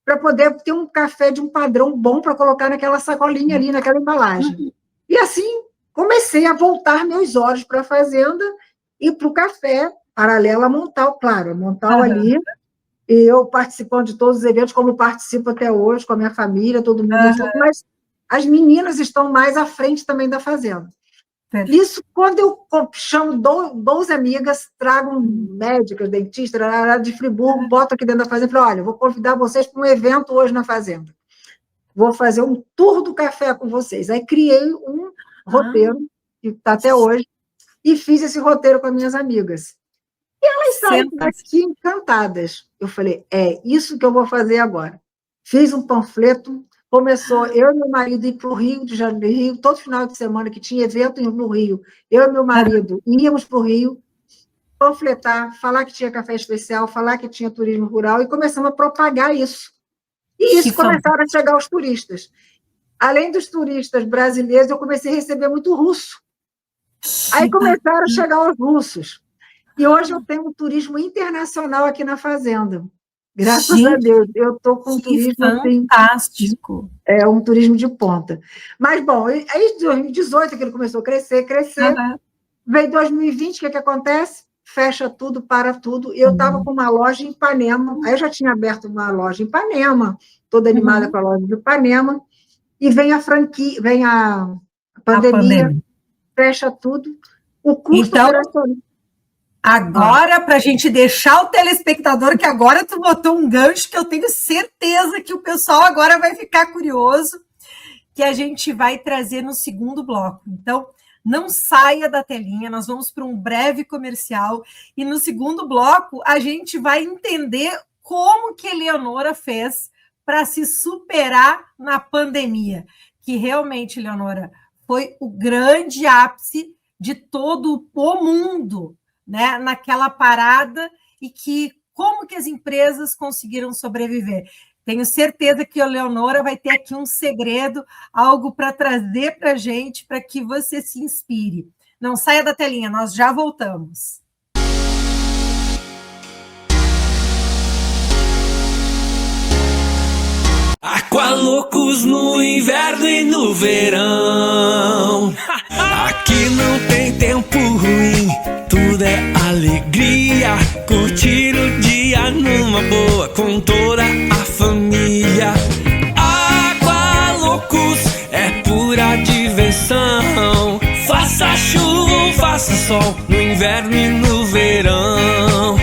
para poder ter um café de um padrão bom para colocar naquela sacolinha ali, naquela embalagem. E assim, comecei a voltar meus olhos para a fazenda e para o café, paralelo a Montal, claro, Montal ali, e eu participando de todos os eventos, como participo até hoje, com a minha família, todo mundo junto, mas as meninas estão mais à frente também da fazenda. Isso, quando eu chamo 12 amigas, trago médicas, dentistas, de Friburgo, boto aqui dentro da fazenda e falo, olha, vou convidar vocês para um evento hoje na fazenda. Vou fazer um tour do café com vocês. Aí criei um roteiro, que está até hoje, e fiz esse roteiro com as minhas amigas. E elas saíram daqui encantadas. Eu falei, é isso que eu vou fazer agora. Fiz um panfleto, começou eu e meu marido ir para o Rio de Janeiro, todo final de semana que tinha evento no Rio, eu e meu marido íamos para o Rio, panfletar, falar que tinha café especial, falar que tinha turismo rural, e começamos a propagar isso. E isso começaram a chegar os turistas. Além dos turistas brasileiros, eu comecei a receber muito russo. Aí começaram a chegar os russos. E hoje eu tenho um turismo internacional aqui na fazenda. Graças a Deus, eu estou com um turismo fantástico. Assim, um turismo de ponta. Mas, bom, aí em 2018 aquilo começou a crescer. Veio 2020, o que acontece? Fecha tudo, para tudo. Eu estava com uma loja em Ipanema, aí eu já tinha aberto uma loja em Ipanema, toda animada com a loja de Ipanema, e vem a franquia, vem a pandemia, fecha tudo. O custo operacional. Agora, para a gente deixar o telespectador, que agora tu botou um gancho que eu tenho certeza que o pessoal agora vai ficar curioso, que a gente vai trazer no segundo bloco. Então, não saia da telinha, nós vamos para um breve comercial, e no segundo bloco a gente vai entender como que a Eleonora fez para se superar na pandemia, que realmente, Eleonora, foi o grande ápice de todo o mundo, né, naquela parada, e que como que as empresas conseguiram sobreviver. Tenho certeza que a Eleonora vai ter aqui um segredo, algo para trazer para a gente, para que você se inspire. Não saia da telinha, nós já voltamos. Aqualocos no inverno e no verão. Aqui não tem tempo ruim, tudo é alegria. Curtir o dia numa boa com toda a família. Aqualocos é pura diversão. Faça chuva ou faça sol, no inverno e no verão.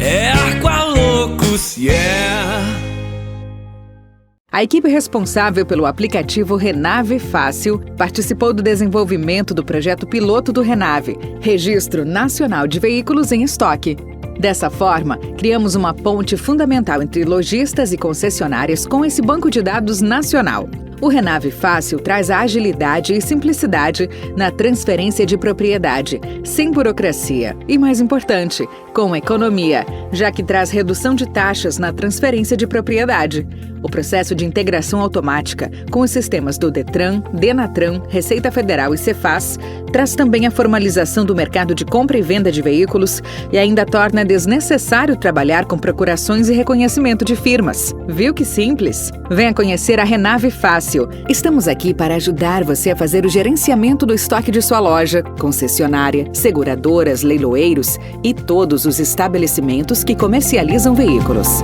É Aqualocos, yeah. A equipe responsável pelo aplicativo Renave Fácil participou do desenvolvimento do projeto piloto do Renave, Registro Nacional de Veículos em Estoque. Dessa forma, criamos uma ponte fundamental entre lojistas e concessionárias com esse banco de dados nacional. O Renave Fácil traz a agilidade e simplicidade na transferência de propriedade, sem burocracia e, mais importante, com economia, já que traz redução de taxas na transferência de propriedade. O processo de integração automática com os sistemas do Detran, Denatran, Receita Federal e Cefaz traz também a formalização do mercado de compra e venda de veículos e ainda torna desnecessário trabalhar com procurações e reconhecimento de firmas. Viu que simples? Venha conhecer a Renave Fácil. Estamos aqui para ajudar você a fazer o gerenciamento do estoque de sua loja, concessionária, seguradoras, leiloeiros e todos os estabelecimentos que comercializam veículos.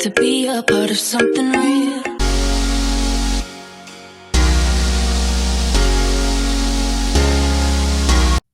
To be a part of something real.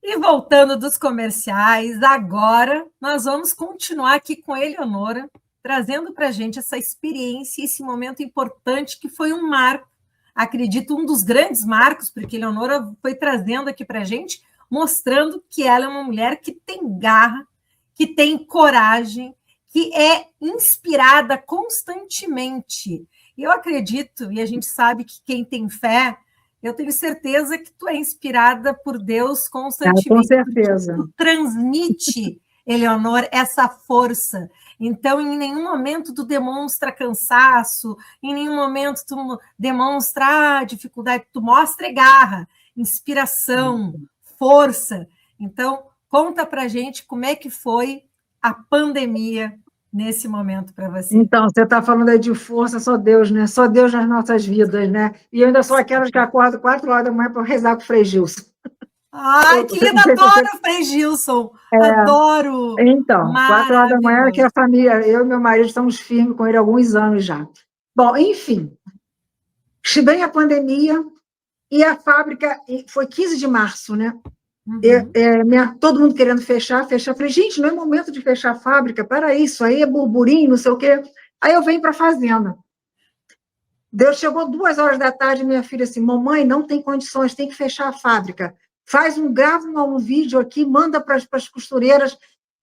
E voltando dos comerciais, agora nós vamos continuar aqui com a Eleonora, trazendo para a gente essa experiência, esse momento importante que foi um marco, acredito, um dos grandes marcos, porque a Eleonora foi trazendo aqui para a gente, mostrando que ela é uma mulher que tem garra, que tem coragem, que é inspirada constantemente, Eu acredito, e a gente sabe que quem tem fé, eu tenho certeza que tu é inspirada por Deus constantemente. Com certeza. Tu transmite, Eleonor, essa força. Então, em nenhum momento tu demonstra cansaço, em nenhum momento tu demonstra dificuldade, tu mostra garra, inspiração, força. Então, conta pra gente como é que foi a pandemia nesse momento para você. Então, você está falando aí de força, só Deus, né? Só Deus nas nossas vidas, né? E eu ainda sou aquela que acorda 4 horas da manhã para rezar com o Frei Gilson. Ai, que linda, adoro o Frei Gilson, adoro. Então, 4 horas da manhã que a família, eu e meu marido estamos firmes com ele há alguns anos já. Bom, enfim, vem a pandemia e a fábrica, foi 15 de março, né? Todo mundo querendo fechar. Falei, gente, não é momento de fechar a fábrica, para isso, aí é burburinho, não sei o quê. Aí eu venho para a fazenda. Deus chegou 2 horas da tarde, minha filha assim, mamãe, não tem condições, tem que fechar a fábrica. Grava um vídeo aqui, manda para as costureiras.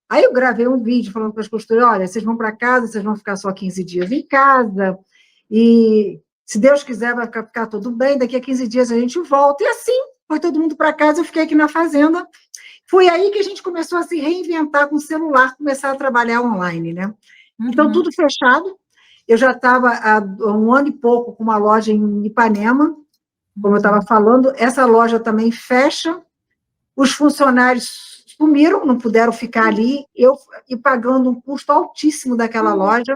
Aí eu gravei um vídeo falando para as costureiras, olha, vocês vão para casa, vocês vão ficar só 15 dias em casa, e se Deus quiser vai ficar tudo bem, daqui a 15 dias a gente volta. E assim, foi todo mundo para casa, eu fiquei aqui na fazenda. Foi aí que a gente começou a se reinventar com o celular, começar a trabalhar online, né? Então, tudo fechado. Eu já estava há 1 ano e pouco com uma loja em Ipanema, como eu estava falando, essa loja também fecha, os funcionários sumiram, não puderam ficar ali, eu e pagando um custo altíssimo daquela loja,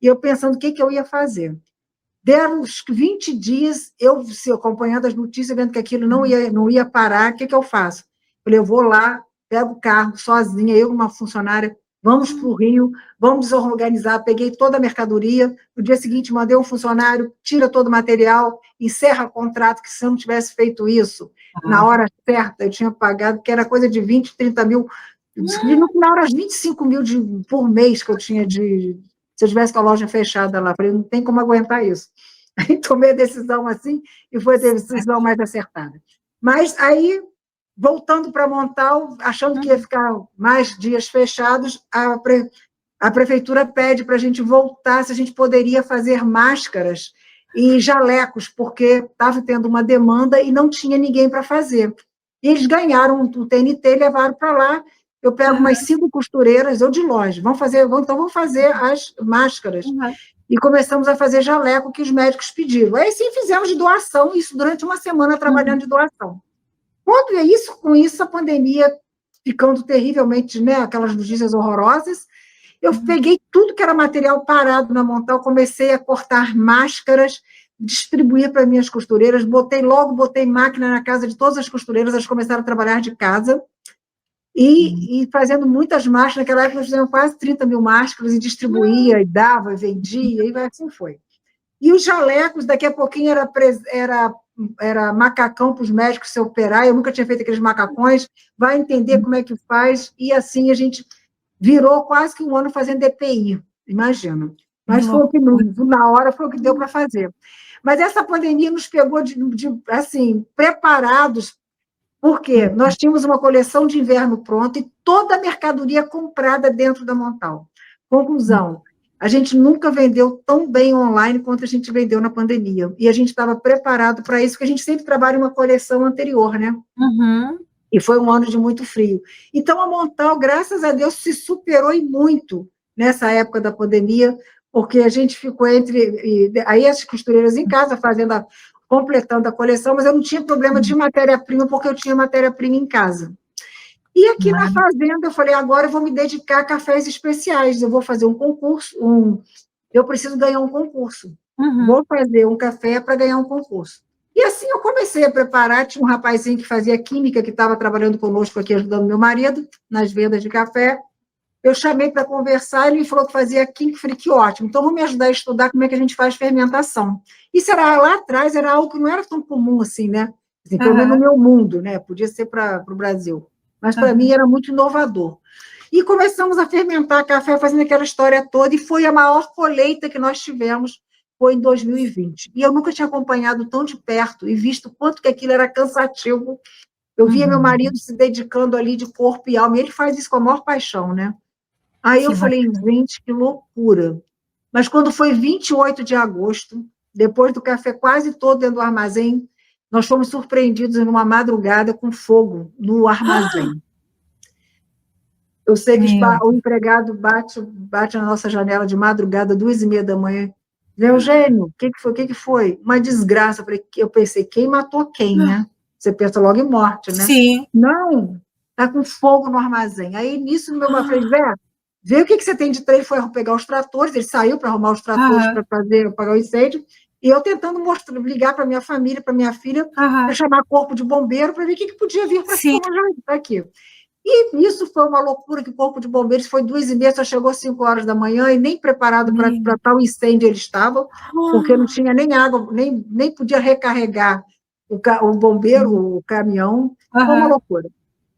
e eu pensando o que eu ia fazer. Deram uns 20 dias, eu acompanhando as notícias, vendo que aquilo não ia parar, o que eu faço? Falei, eu vou lá, pego o carro sozinha, eu e uma funcionária, vamos para o Rio, vamos desorganizar, peguei toda a mercadoria, no dia seguinte mandei um funcionário, tira todo o material, encerra o contrato, que se eu não tivesse feito isso, na hora certa, eu tinha pagado, que era coisa de 20, 30 mil, no final era 25 mil por mês que eu tinha se eu tivesse com a loja fechada lá, falei, não tem como aguentar isso. Aí tomei a decisão assim, e foi a decisão mais acertada. Mas aí, voltando para Montal, achando que ia ficar mais dias fechados, a prefeitura pede para a gente voltar, se a gente poderia fazer máscaras e jalecos, porque estava tendo uma demanda e não tinha ninguém para fazer. E eles ganharam o TNT e levaram para lá. Eu pego umas 5 costureiras, eu de loja, vamos fazer as máscaras. E começamos a fazer jaleco que os médicos pediram. Aí sim fizemos de doação, isso durante uma semana trabalhando de doação. Com isso, a pandemia ficando terrivelmente, né, aquelas notícias horrorosas, eu peguei tudo que era material parado na Montal, comecei a cortar máscaras, distribuir para minhas costureiras, botei máquina na casa de todas as costureiras, elas começaram a trabalhar de casa, e fazendo muitas máscaras. Naquela época, nós fizemos quase 30 mil máscaras, e distribuía, e dava, e vendia, e assim foi. E os jalecos, daqui a pouquinho era macacão para os médicos se operar, eu nunca tinha feito aqueles macacões, vai entender como é que faz, e assim a gente virou quase que 1 ano fazendo EPI, imagina. Mas foi o que, na hora, foi o que deu para fazer. Mas essa pandemia nos pegou assim, preparados, porque nós tínhamos uma coleção de inverno pronta e toda a mercadoria comprada dentro da Montal. Conclusão, a gente nunca vendeu tão bem online quanto a gente vendeu na pandemia. E a gente estava preparado para isso, porque a gente sempre trabalha em uma coleção anterior, né? E foi um ano de muito frio. Então, a Montal, graças a Deus, se superou e muito nessa época da pandemia, porque a gente ficou aí as costureiras em casa completando a coleção, mas eu não tinha problema de matéria-prima, porque eu tinha matéria-prima em casa. E aqui na fazenda, eu falei, agora eu vou me dedicar a cafés especiais, eu vou fazer um concurso, eu preciso ganhar um concurso. Vou fazer um café para ganhar um concurso. E assim eu comecei a preparar, tinha um rapazinho que fazia química, que estava trabalhando conosco aqui, ajudando meu marido, nas vendas de café. Eu chamei para conversar, ele me falou que fazia química, falei, que ótimo, então vamos me ajudar a estudar como é que a gente faz fermentação. Isso lá atrás, era algo que não era tão comum assim, né? Assim, pelo menos no meu mundo, né? Podia ser para o Brasil. Mas para mim era muito inovador. E começamos a fermentar café, fazendo aquela história toda, e foi a maior colheita que nós tivemos, foi em 2020. E eu nunca tinha acompanhado tão de perto e visto quanto que aquilo era cansativo. Eu via meu marido se dedicando ali de corpo e alma, e ele faz isso com a maior paixão, né? Aí eu falei, gente, que loucura. Mas quando foi 28 de agosto, depois do café quase todo dentro do armazém, nós fomos surpreendidos numa madrugada com fogo no armazém. Eu sei que o empregado bate na nossa janela de madrugada, 2h30 da manhã. Eugênio, o que foi? O que foi? Uma desgraça. Eu pensei, quem matou quem, né? Você pensa logo em morte, né? Sim. Não, está com fogo no armazém. Aí, nisso, meu marido falou, Zé, vê o que você tem de trem, foi pegar os tratores, ele saiu para arrumar os tratores para apagar o incêndio, e eu tentando ligar para minha família, para minha filha, para chamar corpo de bombeiro, para ver o que podia vir para aqui. E isso foi uma loucura, que o corpo de bombeiros foi 2h30, só chegou 5 horas da manhã, e nem preparado para tal incêndio eles estavam, porque não tinha nem água, nem podia recarregar o bombeiro, o caminhão, foi uma loucura.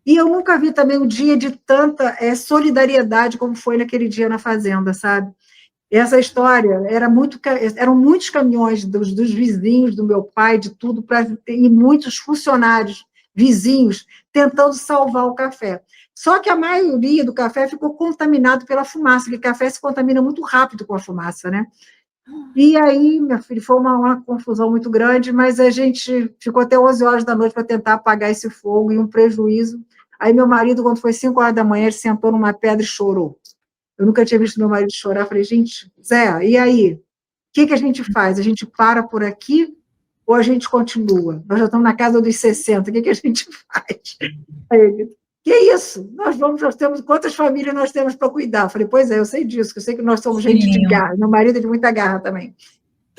E eu nunca vi também um dia de tanta solidariedade como foi naquele dia na fazenda, sabe? Essa história, eram muitos caminhões dos vizinhos, do meu pai, de tudo, e muitos funcionários vizinhos tentando salvar o café. Só que a maioria do café ficou contaminado pela fumaça, porque café se contamina muito rápido com a fumaça, né? E aí, minha filha, foi uma confusão muito grande, mas a gente ficou até 11 horas da noite para tentar apagar esse fogo, e um prejuízo. Aí meu marido, quando foi 5 horas da manhã, ele sentou numa pedra e chorou. Eu nunca tinha visto meu marido chorar. Falei, gente, Zé, e aí? O que a gente faz? A gente para por aqui ou a gente continua? Nós já estamos na casa dos 60, o que a gente faz? Aí ele, que isso? Nós temos, quantas famílias nós temos para cuidar? Falei, pois é, eu sei disso, eu sei que nós somos gente de garra, meu marido é de muita garra também.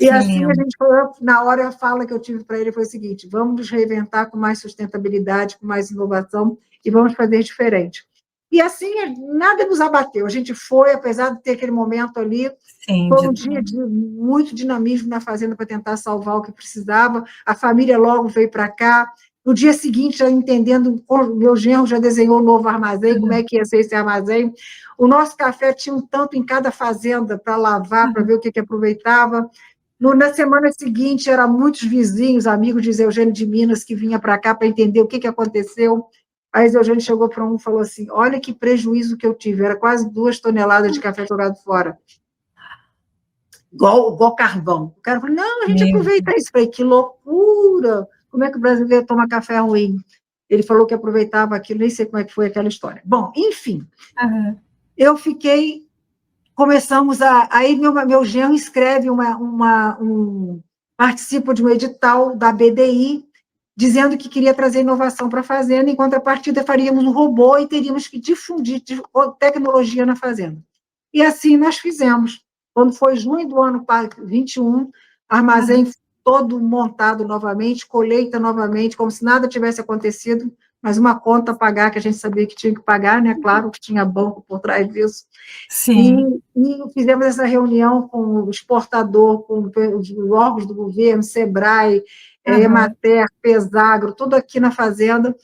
E assim a gente foi, na hora a fala que eu tive para ele foi o seguinte, vamos nos reinventar com mais sustentabilidade, com mais inovação, e vamos fazer diferente. E assim, nada nos abateu, a gente foi, apesar de ter aquele momento ali, foi um dia de muito dinamismo na fazenda para tentar salvar o que precisava, a família logo veio para cá, no dia seguinte, já entendendo, meu genro já desenhou um novo armazém, como é que ia ser esse armazém, o nosso café tinha um tanto em cada fazenda para lavar, para ver o que aproveitava. Na semana seguinte, eram muitos vizinhos, amigos de Zé Eugênio de Minas, que vinham para cá para entender o que aconteceu. Aí Zé Eugênio chegou para um e falou assim, olha que prejuízo que eu tive, era quase 2 toneladas de café jogado fora. Igual carvão. O cara falou, não, a gente aproveita isso. Eu falei, que loucura! Como é que o brasileiro toma café ruim? Ele falou que aproveitava aquilo, nem sei como é que foi aquela história. Bom, enfim, eu fiquei... Começamos aí meu genro escreve participa de um edital da BDI, dizendo que queria trazer inovação para a fazenda, em contrapartida faríamos um robô e teríamos que difundir tecnologia na fazenda. E assim nós fizemos. Quando foi junho do ano 21, armazém todo montado novamente, colheita novamente, como se nada tivesse acontecido, mas uma conta a pagar, que a gente sabia que tinha que pagar, né? Claro que tinha banco por trás disso. Sim. E fizemos essa reunião com o exportador, com os órgãos do governo, SEBRAE, Emater, Pesagro, tudo aqui na fazenda.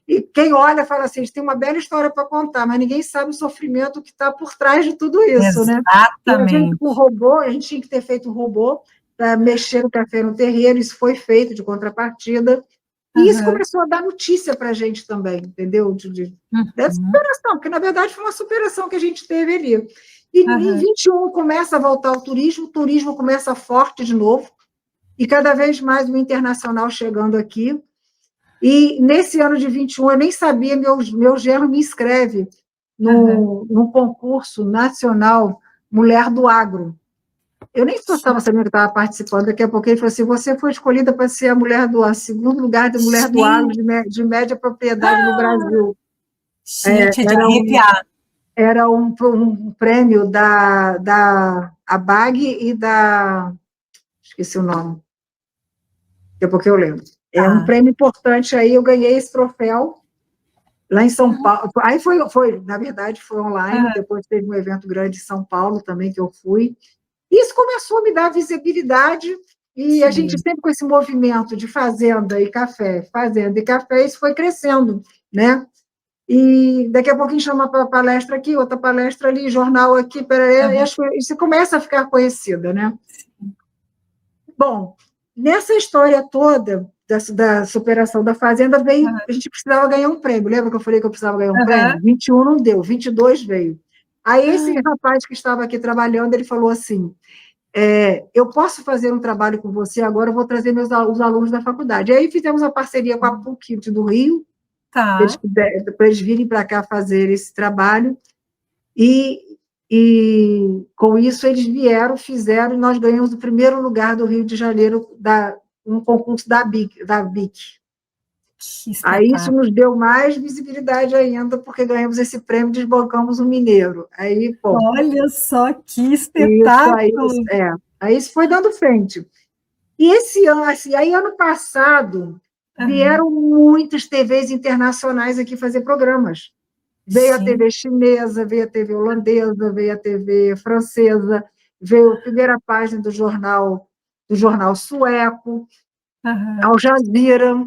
E quem olha fala assim, a gente tem uma bela história para contar, mas ninguém sabe o sofrimento que está por trás de tudo isso, né? Exatamente. Com o robô, a gente tinha que ter feito um robô para mexer o café no terreiro, isso foi feito de contrapartida. E isso começou a dar notícia para a gente também, entendeu? Dessa superação, porque, na verdade, foi uma superação que a gente teve ali. E em 21 começa a voltar o turismo começa forte de novo, e cada vez mais o internacional chegando aqui. E nesse ano de 21, eu nem sabia, meu genro me inscreve num concurso nacional Mulher do Agro. Eu nem estava sabendo que estava participando, daqui a pouco ele falou assim, você foi escolhida para ser a mulher segundo lugar de mulher do agro de média propriedade no Brasil. Gente, de arrepiar. Era um prêmio da ABAG e da... Esqueci o nome. Daqui a pouco eu lembro. É um prêmio importante, aí eu ganhei esse troféu lá em São Paulo. Aí na verdade, foi online, depois teve um evento grande em São Paulo também, que eu fui. Isso começou a me dar visibilidade, e a gente sempre com esse movimento de fazenda e café, isso foi crescendo, né? E daqui a pouquinho chama para palestra aqui, outra palestra ali, jornal aqui, e você começa a ficar conhecida, né? Bom, nessa história toda da superação da fazenda, a gente precisava ganhar um prêmio, lembra que eu falei que eu precisava ganhar um prêmio? 21 não deu, 22 veio. Aí esse rapaz que estava aqui trabalhando, ele falou assim, eu posso fazer um trabalho com você agora, eu vou trazer os alunos da faculdade. Aí fizemos a parceria com a PUC do Rio, para Tá. eles virem para cá fazer esse trabalho, e com isso eles vieram, fizeram, e nós ganhamos o primeiro lugar do Rio de Janeiro, um concurso da BIC. Que Aí isso espetáculo. nos deu mais visibilidade ainda, porque ganhamos esse prêmio e desbancamos o Mineiro. Aí, pô, Olha só que isso aí, espetáculo. aí isso foi dando frente. E esse ano, assim, aí ano passado, Aham. vieram muitas TVs internacionais aqui fazer programas. Veio a Gente. TV chinesa, veio a TV holandesa, veio a TV francesa, veio a primeira página do jornal sueco, Aham. Al Jazeera,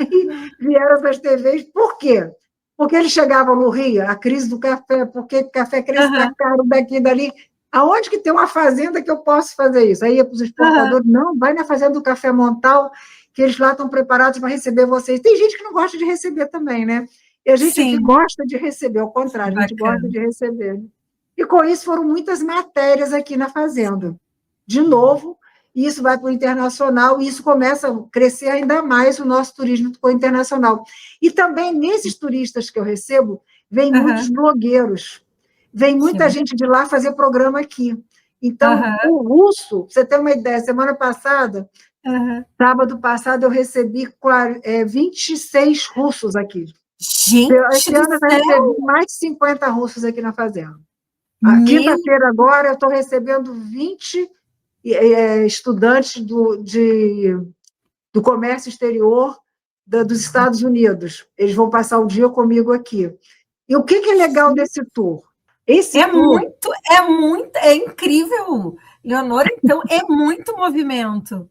e vieram essas TVs. Por quê? Porque eles chegavam no Rio, a crise do café, porque o café cresce, está Aham. caro daqui e dali. Aonde que tem uma fazenda que eu posso fazer isso? Aí ia para os Aham. exportadores, não, vai na fazenda do Café Montal, que eles lá estão preparados para receber vocês. Tem gente que não gosta de receber também, né? E a gente aqui Sim, gosta de receber, ao que contrário, a gente gosta bacana. de receber. E com isso foram muitas matérias aqui na fazenda. De novo, isso vai para o internacional, e isso começa a crescer ainda mais o nosso turismo internacional. E também, nesses turistas que eu recebo, vem muitos Aham. blogueiros, vem Que muita gente de lá fazer programa aqui. Então, Aham. o russo, pra você ter uma ideia, semana passada, Aham. sábado passado, eu recebi 26 russos aqui. Gente Esse do ano eu já recebi céu! mais de 50 russos aqui na fazenda. A Meu quinta-feira agora eu estou recebendo 20 estudantes do comércio exterior dos Estados Unidos. Eles vão passar o dia comigo aqui. E o que é legal Deus! desse tour? Esse tour É incrível, Leonor, então é muito movimento.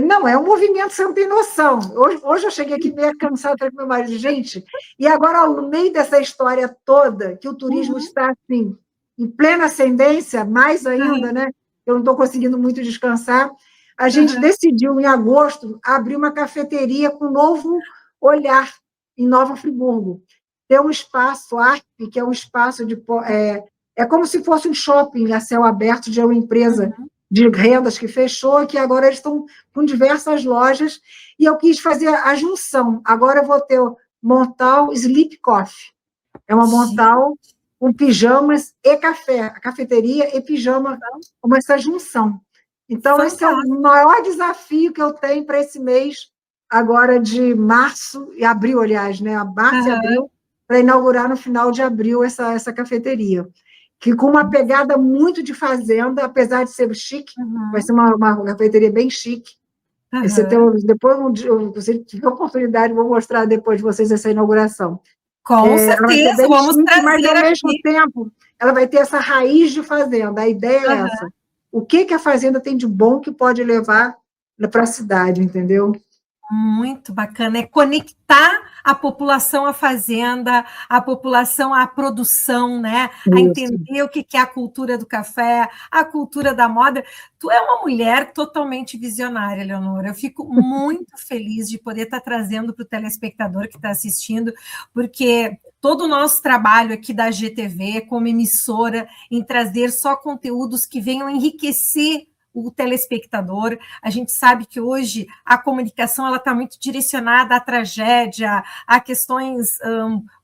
não é um movimento, você não tem noção. Hoje eu cheguei aqui meio cansada com meu marido, gente, e agora, no meio dessa história toda, que o turismo Uhum. está assim, em plena ascendência, mais ainda, Aham. né? Eu não estou conseguindo muito descansar. A gente Aham. decidiu, em agosto, abrir uma cafeteria com um novo olhar em Nova Friburgo. Tem um espaço, ARP, que é um espaço é como se fosse um shopping a céu aberto de uma empresa Uhum. de rendas que fechou, e que agora eles estão com diversas lojas, e eu quis fazer a junção. Agora eu vou ter o Montal Sleep Coffee. É uma Gente, Montal com pijamas e café, a cafeteria e pijama, como essa junção. Então, esse é o fantástico. maior desafio que eu tenho para esse mês, agora de março e abril, aliás, né? Março e Aham. abril, para inaugurar no final de abril essa cafeteria, que com uma pegada muito de fazenda, apesar de ser chique, vai Uhum. ser uma cafeteria bem chique. Aham. Depois, se tiver oportunidade, vou mostrar depois de vocês essa inauguração. Com Ela vai ser certeza, bem vamos chique, mas, trazer ao mesmo aqui. tempo, ela vai ter essa raiz de fazenda. A ideia é Aham. essa. O que a fazenda tem de bom que pode levar para a cidade, entendeu? Muito bacana, é conectar a população à fazenda, a população à produção, né? A Isso. entender o que é a cultura do café, a cultura da moda. Tu é uma mulher totalmente visionária, Leonora. Eu fico muito feliz de poder estar trazendo para o telespectador que está assistindo, porque todo o nosso trabalho aqui da GTV, como emissora, em trazer só conteúdos que venham enriquecer o telespectador. A gente sabe que hoje a comunicação ela está muito direcionada à tragédia, a questões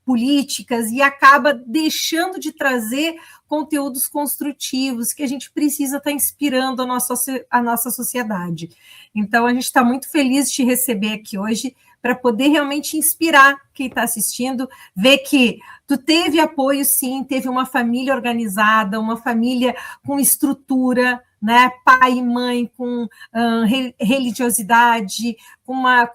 políticas, e acaba deixando de trazer conteúdos construtivos que a gente precisa estar inspirando a nossa sociedade. Então, a gente está muito feliz de te receber aqui hoje para poder realmente inspirar quem está assistindo, ver que tu teve apoio, sim, teve uma família organizada, uma família com estrutura, né? Pai e mãe com religiosidade,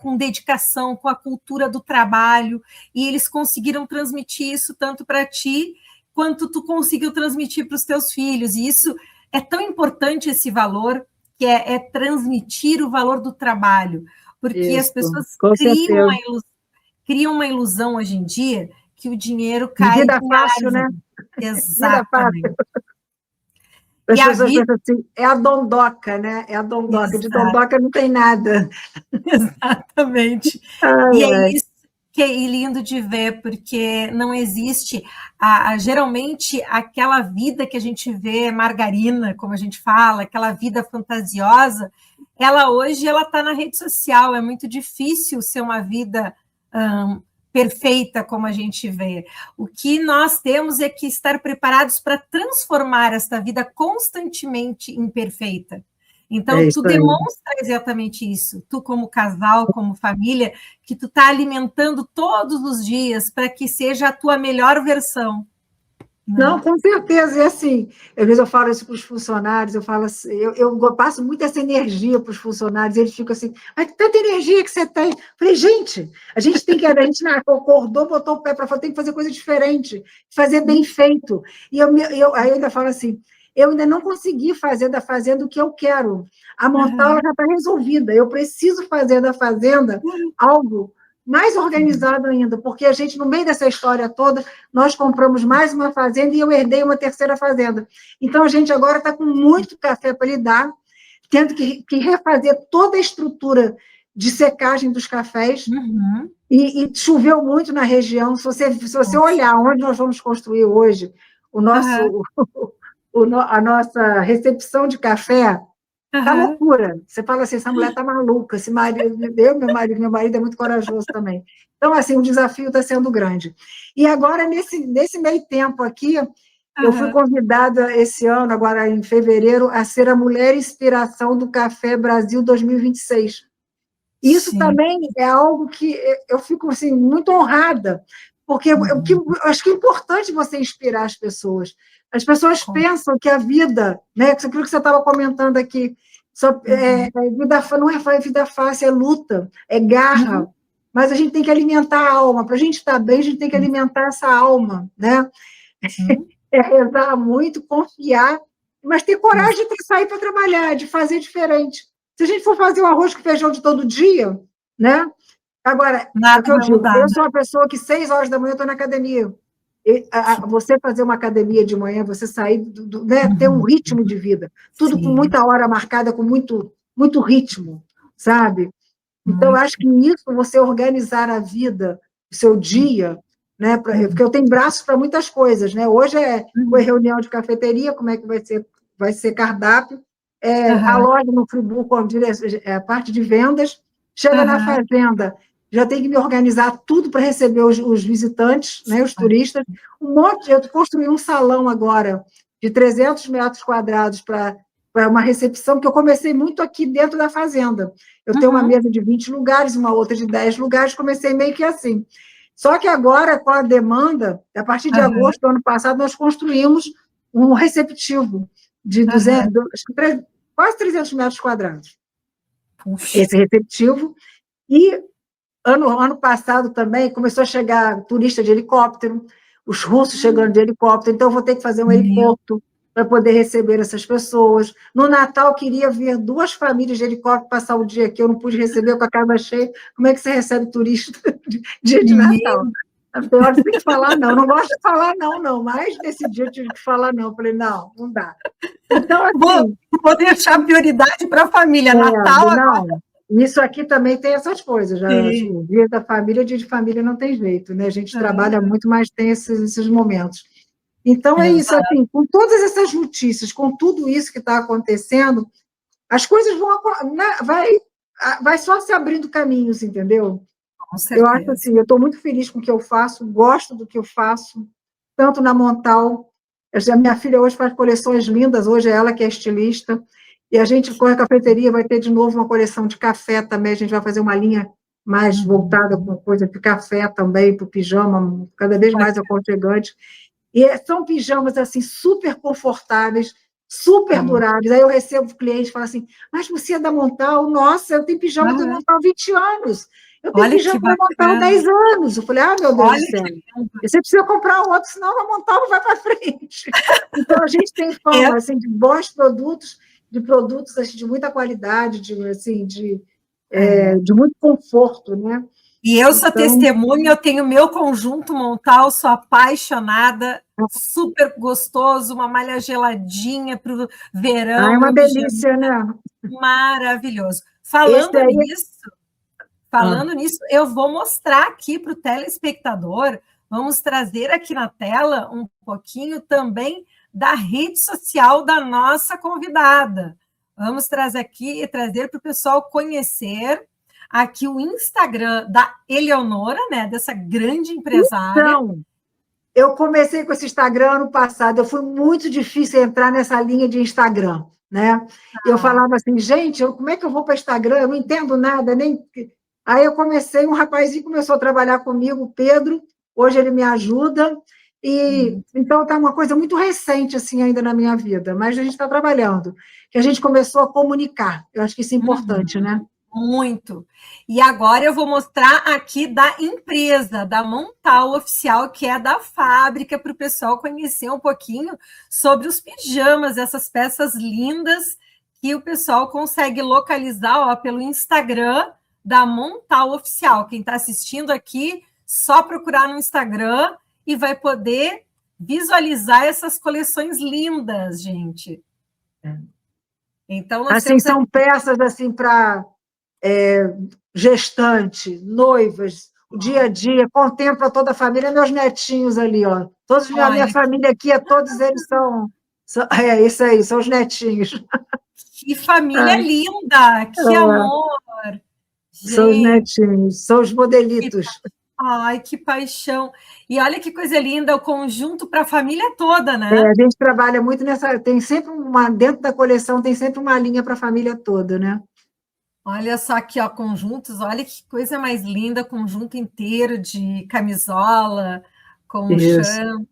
com dedicação, com a cultura do trabalho, e eles conseguiram transmitir isso tanto para ti, quanto tu conseguiu transmitir para os teus filhos, e isso é tão importante, esse valor, que é transmitir o valor do trabalho, porque as Isso, pessoas com certeza. criam uma ilusão hoje em dia que o dinheiro De cai vida em fácil, né? árvore. Vida fácil. Exatamente. As E a pessoas vida... pensam assim, é a dondoca, né? É a dondoca. De Exato. dondoca não tem nada. Exatamente. Ai, E é ai. isso e lindo de ver, porque não existe, geralmente, aquela vida que a gente vê, margarina, como a gente fala, aquela vida fantasiosa, ela hoje está na rede social, é muito difícil ser uma vida perfeita como a gente vê. O que nós temos é que estar preparados para transformar esta vida constantemente imperfeita. Então, tu demonstra exatamente isso. Tu, como casal, como família, que tu está alimentando todos os dias para que seja a tua melhor versão. Não, com certeza. E assim, às vezes eu falo isso para os funcionários, eu falo assim, eu passo muito essa energia para os funcionários, eles ficam assim, mas tanta energia que você tem. Eu falei, gente, a gente acordou, botou o pé para fora, tem que fazer coisa diferente, fazer bem feito. E aí eu ainda falo assim, eu ainda não consegui fazer da Fazenda o que eu quero. A Montal já está resolvida. Eu preciso fazer da Fazenda algo mais organizado ainda, porque a gente, no meio dessa história toda, nós compramos mais uma fazenda e eu herdei uma terceira fazenda. Então, a gente agora está com muito café para lidar, tendo que refazer toda a estrutura de secagem dos cafés, e choveu muito na região. Se você olhar onde nós vamos construir hoje a nossa recepção de café, tá loucura. Você fala assim, essa mulher tá maluca, esse marido, meu marido é muito corajoso também. Então, assim, o desafio está sendo grande. E agora, nesse meio tempo aqui, eu fui convidada esse ano, agora em fevereiro, a ser a Mulher Inspiração do Café Brasil 2026. Isso também é algo que eu fico assim, muito honrada, porque eu acho que é importante você inspirar as pessoas. As pessoas pensam que a vida, né, aquilo que você estava comentando aqui, não é vida fácil, é luta, é garra, mas a gente tem que alimentar a alma. Para a gente estar bem, a gente tem que alimentar essa alma, né? É rezar muito, confiar, mas ter coragem de sair para trabalhar, de fazer diferente. Se a gente for fazer o arroz com feijão de todo dia, né? Agora, o que eu digo, eu sou uma pessoa que 6 horas da manhã eu estou na academia. Você fazer uma academia de manhã, você sair, né, ter um ritmo de vida, tudo com muita hora marcada, com muito, muito ritmo, sabe? Então, eu acho que isso, você organizar a vida, o seu dia, né, porque eu tenho braços para muitas coisas, né? Hoje foi reunião de cafeteria, como é que vai ser cardápio, a loja no Friburgo, a parte de vendas, chega na fazenda, já tem que me organizar tudo para receber os visitantes, né, os turistas. Eu construí um salão agora de 300 metros quadrados para uma recepção, que eu comecei muito aqui dentro da fazenda. Eu tenho uma mesa de 20 lugares, uma outra de 10 lugares, comecei meio que assim. Só que agora, com a demanda, a partir de agosto do ano passado, nós construímos um receptivo de quase 300 metros quadrados. Esse receptivo. E ano passado também começou a chegar turista de helicóptero, os russos chegando de helicóptero, então eu vou ter que fazer um heliporto para poder receber essas pessoas. No Natal, queria ver 2 famílias de helicóptero passar o dia aqui, eu não pude receber com a casa cheia. Como é que você recebe turista dia de Natal? Tem hora que tem que falar não gosto de falar não, mas nesse dia eu tive que falar não. Eu falei, não dá. Então, assim... Vou deixar prioridade para a família, Natal agora... Isso aqui também tem essas coisas, já, o dia da família, dia de família não tem jeito, né? A gente trabalha muito, mas tem esses momentos. Então, é isso, assim, com todas essas notícias, com tudo isso que está acontecendo, as coisas vai só se abrindo caminhos, entendeu? Com certeza. Eu acho assim, eu estou muito feliz com o que eu faço, gosto do que eu faço, tanto na Montal, a minha filha hoje faz coleções lindas, hoje é ela que é estilista, e a gente, com a cafeteria, vai ter de novo uma coleção de café também, a gente vai fazer uma linha mais voltada com coisa de café também, para o pijama, cada vez mais aconchegante. E são pijamas, assim, super confortáveis, super duráveis. Aí eu recebo clientes e falo assim, mas você é da Montal? Nossa, eu tenho pijama da Montal há 20 anos. Eu tenho pijama da Montal há 10 anos. Eu falei, meu Deus do céu. Você precisa comprar outro, senão a Montal não vai para frente. Então, a gente tem fama, assim, de bons produtos, assim, de muita qualidade, de muito conforto, né? E eu sou testemunha, eu tenho meu conjunto Montal, sou apaixonada, super gostoso, uma malha geladinha para o verão. É uma delícia, né? Maravilhoso. falando nisso, eu vou mostrar aqui para o telespectador, vamos trazer aqui na tela um pouquinho também da rede social da nossa convidada. Vamos trazer para o pessoal conhecer aqui o Instagram da Eleonora, né, dessa grande empresária. Então, eu comecei com esse Instagram ano passado, foi muito difícil entrar nessa linha de Instagram, né? Eu falava assim, gente, como é que eu vou para Instagram? Eu não entendo nada, nem... Aí eu comecei, um rapazinho começou a trabalhar comigo, o Pedro, hoje ele me ajuda, e então está uma coisa muito recente assim ainda na minha vida, mas a gente está trabalhando, que a gente começou a comunicar, eu acho que isso é importante, né? Muito. E agora eu vou mostrar aqui da empresa, da Montal Oficial, que é da fábrica, para o pessoal conhecer um pouquinho sobre os pijamas, essas peças lindas que o pessoal consegue localizar, ó, pelo Instagram da Montal Oficial. Quem está assistindo aqui, só procurar no Instagram e vai poder visualizar essas coleções lindas, gente. Então, nós assim, temos são aqui... peças assim para gestante, noivas, o dia a dia, contempla toda a família, meus netinhos ali, ó. Todos, a minha família aqui, todos eles são isso aí, são os netinhos. Que família linda, que amor. São os netinhos, são os modelitos. Ai, que paixão. E olha que coisa linda, o conjunto para a família toda, né? A gente trabalha muito tem sempre dentro da coleção tem sempre uma linha para a família toda, né? Olha só aqui, ó, conjuntos, olha que coisa mais linda, conjunto inteiro de camisola, com chão.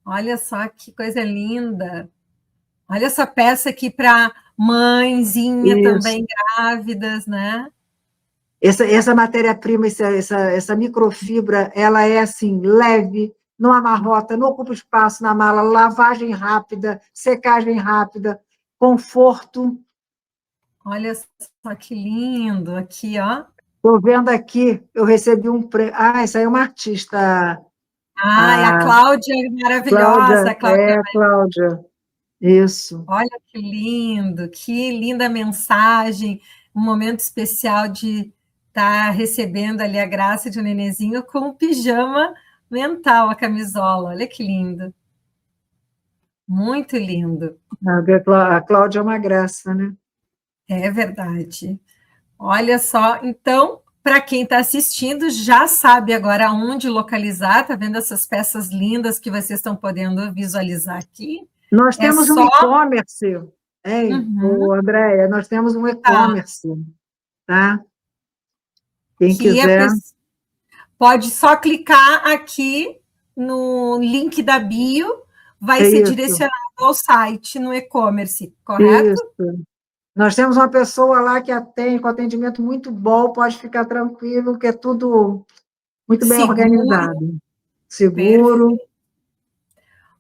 Olha só que coisa linda. Olha essa peça aqui para mãezinha também grávidas, né? Essa matéria-prima, essa microfibra, ela é assim, leve, não amarrota, não ocupa espaço na mala, lavagem rápida, secagem rápida, conforto. Olha só que lindo aqui, ó. Estou vendo aqui, eu recebi um prêmio. Essa aí é uma artista. É a Cláudia maravilhosa. Cláudia. Isso. Olha que linda mensagem, um momento especial de estar recebendo ali a graça de um nenenzinho com o pijama mental, a camisola. Olha que lindo. Muito lindo. A Cláudia é uma graça, né? É verdade. Olha só, então, para quem está assistindo, já sabe agora onde localizar, tá vendo essas peças lindas que vocês estão podendo visualizar aqui? Nós temos um e-commerce, Andréia, nós temos um e-commerce, tá? Quem quiser. Pode só clicar aqui no link da bio, vai ser direcionado ao site, no e-commerce, correto? Isso. Nós temos uma pessoa lá que atende com atendimento muito bom, pode ficar tranquilo, que é tudo muito bem organizado. Seguro. Perfeito.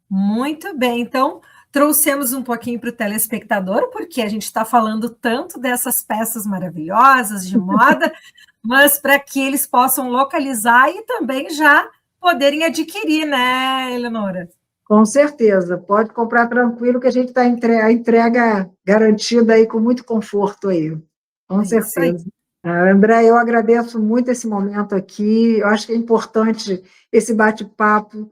Muito bem, então trouxemos um pouquinho para o telespectador, porque a gente está falando tanto dessas peças maravilhosas de moda, mas para que eles possam localizar e também já poderem adquirir, né, Eleonora? Com certeza, pode comprar tranquilo, que a gente está a entrega garantida aí com muito conforto aí. Com certeza. André, eu agradeço muito esse momento aqui, eu acho que é importante esse bate-papo,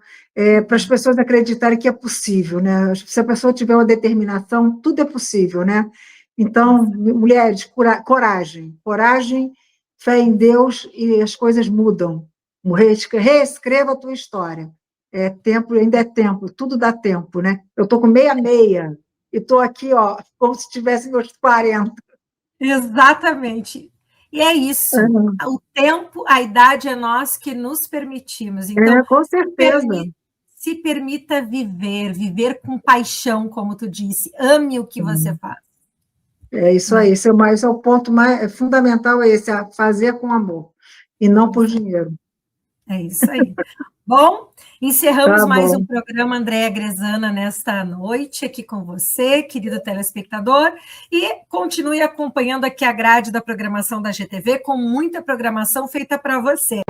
para as pessoas acreditarem que é possível, né? Se a pessoa tiver uma determinação, tudo é possível, né? Então, mulheres, coragem, fé em Deus e as coisas mudam. Reescreva a tua história. Ainda é tempo, tudo dá tempo, né? Eu estou com 66 e estou aqui, ó, como se tivesse meus 40. Exatamente. E é isso. O tempo, a idade é nós que nos permitimos. Então, com certeza. Se permita viver com paixão, como tu disse. Ame o que você faz. É isso aí. Esse é o ponto mais fundamental, é fazer com amor e não por dinheiro. É isso aí. Bom, encerramos mais um programa Andréa Grezana nesta noite aqui com você, querido telespectador, e continue acompanhando aqui a grade da programação da GTV com muita programação feita para você.